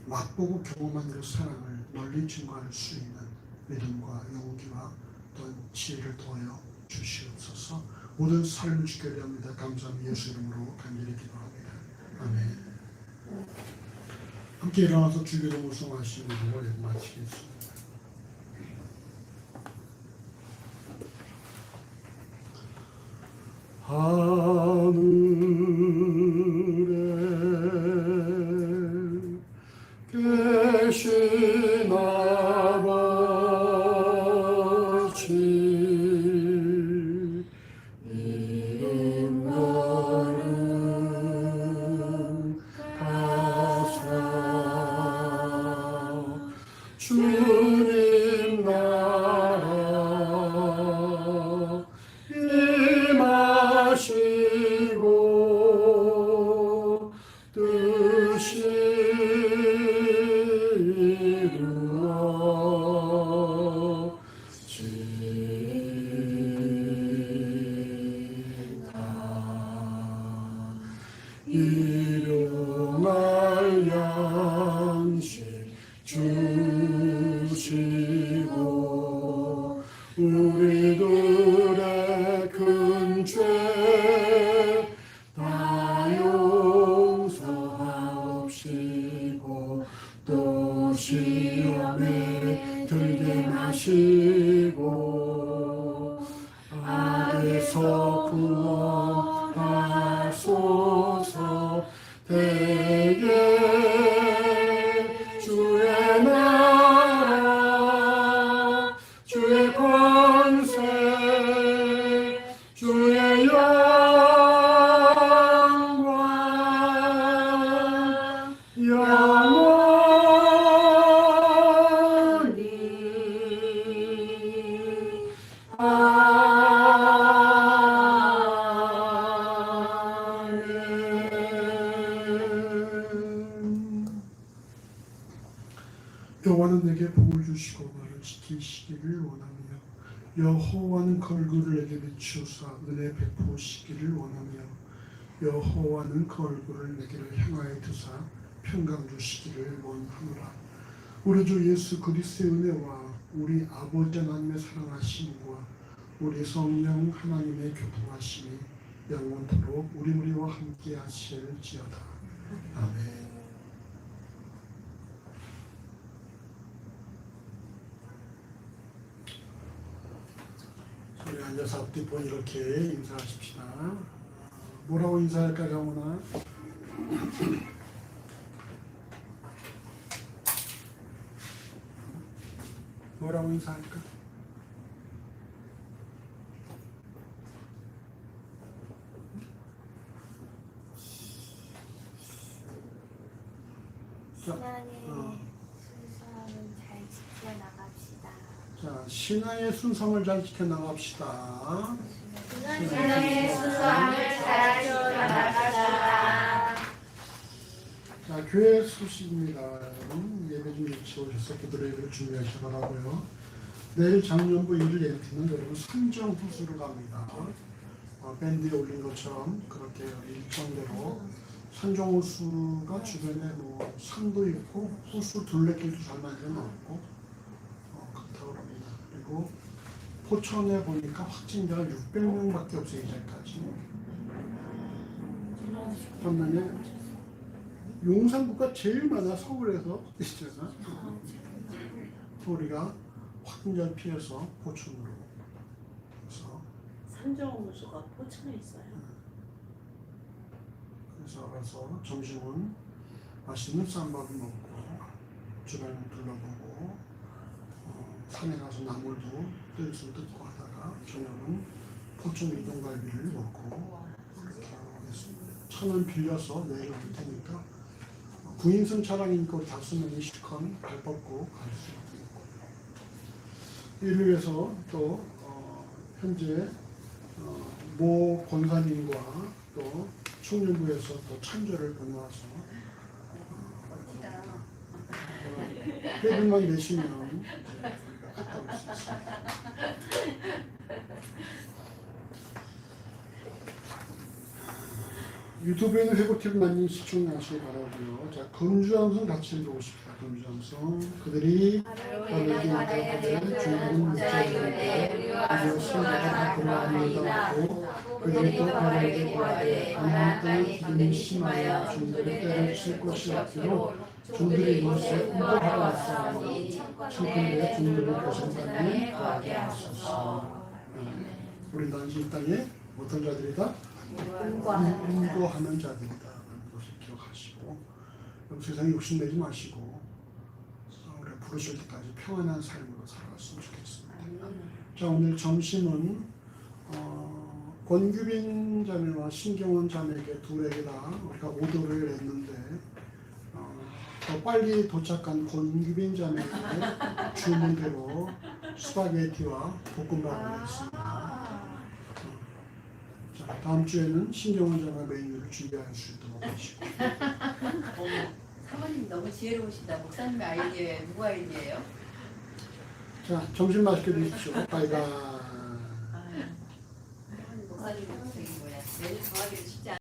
맛보고 경험한 그 사랑을 널리 증거할 수 있는 믿음과 용기와 또 지혜를 더하여 주시옵소서. 모든 삶을 지켜야 합니다. 감사합니다. 예수 이름으로 간절히 기도합니다. 아멘. 함께 일어나서 주기도 무성하시는 걸 마치겠습니다. 하늘에 계신 아버지 이름 거룩 하사 주님 나라 임하시고 뜻이 일용할 양식 주시고 우리들의 큰 죄 다 용서하옵시고 또 시험에 들게 마시고 악에서 구원하소서. 대개 주의 나라 주의 권세 주의 영광 영원히 여호와는 내게 복을 주시고 나를 지키시기를 원하며 여호와는 그 얼굴을 내게 비추사 은혜 베푸시기를 원하며 여호와는 그 얼굴을 내게를 향하여 두사 평강 주시기를 원하노라. 우리 주 예수 그리스도의 은혜와 우리 아버지 하나님의 사랑하심과 우리 성령 하나님의 교통하심이 영원토록 우리와 함께 하실지어다. 아멘. 앉아서 앞뒤 번 이렇게 인사하십시다. 뭐라고 인사할까 정훈아? 뭐라고 인사할까? 신앙의 순서는 잘 지켜나갑시다. 자, 신앙의 순성을 잘 지켜나갑시다. 신앙의 순서를 잘 지켜나갑시다. 자, 교회 소식입니다. 여러분, 예배 좀 일찍 오셔서 기도로 예배를 준비하시기 바라고요. 내일 작년부 1일 예배는 여러분 산정호수로 갑니다. 밴드에 올린 것처럼 그렇게 일정대로 산정호수가 주변에 뭐 산도 있고 호수 둘레길도 잘 만들어 놓고 그렇다고 합니다. 그리고 포천에 보니까 확진자가 600명밖에 없어요. 이제까지. 반면에 용산구가 제일 많아. 서울에서 있잖아. 우리가 확진자 피해서 포천으로 그래서 산정호수가 포천에 있어요. 그래서 가서 점심은 맛있는 쌈밥 먹고 주변을 둘러보고 산에 가서 나물도 뜰수 뜯고 하다가 저녁은 포천 이동갈비를 먹고 그렇게 하겠습니다. 차는 빌려서 내일 올 테니까 9인승 차량이니까 우리 5명이 실컷 발 뻗고 갈 수 있고 이를 위해서 또 현재 모 권사님과 또 충령부에서 또 찬조를 보내와서 회비만 내시면 우리가 갔다 올 수 있습니다. 유튜브에는 회고팁을 많이 시청하시기 바라고요. 자, 금주함성 같이 읽어보고 싶다. 금주함성 그들이 바르게 인터뷰된 중국은 문자이오네 그리고 성가가 그러하니이다고 그들이 또 바르게 구하되 가나안 땅의 기근이 심하여 중들의 때를 칠 것이 없기로 중들이 이곳에 공부하러 왔사오니 청컨대 중들을 고생 땅에 구하게 하소서. 우리 당시 이 땅에 어떤 자들이다? 공부하는 자들이다 라는 것을 기억하시고 세상에 욕심내지 마시고 우리가 부르실 때까지 평안한 삶으로 살아갔으면 좋겠습니다. 자, 오늘 점심은 권규빈 자매와 신경원 자매에게 둘에게 다 우리가 오더를 냈는데 더 빨리 도착한 권규빈 자매에게 주문대로 스파게티와 볶음밥을 했습니다. 다음 주에는 신경원 자매 메뉴를 준비할 수 있도록 하시고. 사모님 너무 지혜로우시다. 목사님의 아이디어에 누구 아이디어예요? 자, 점심 맛있게 드십시오. 빠이가. 목사님 저기 뭐야 내일 정하기도 쉽지 않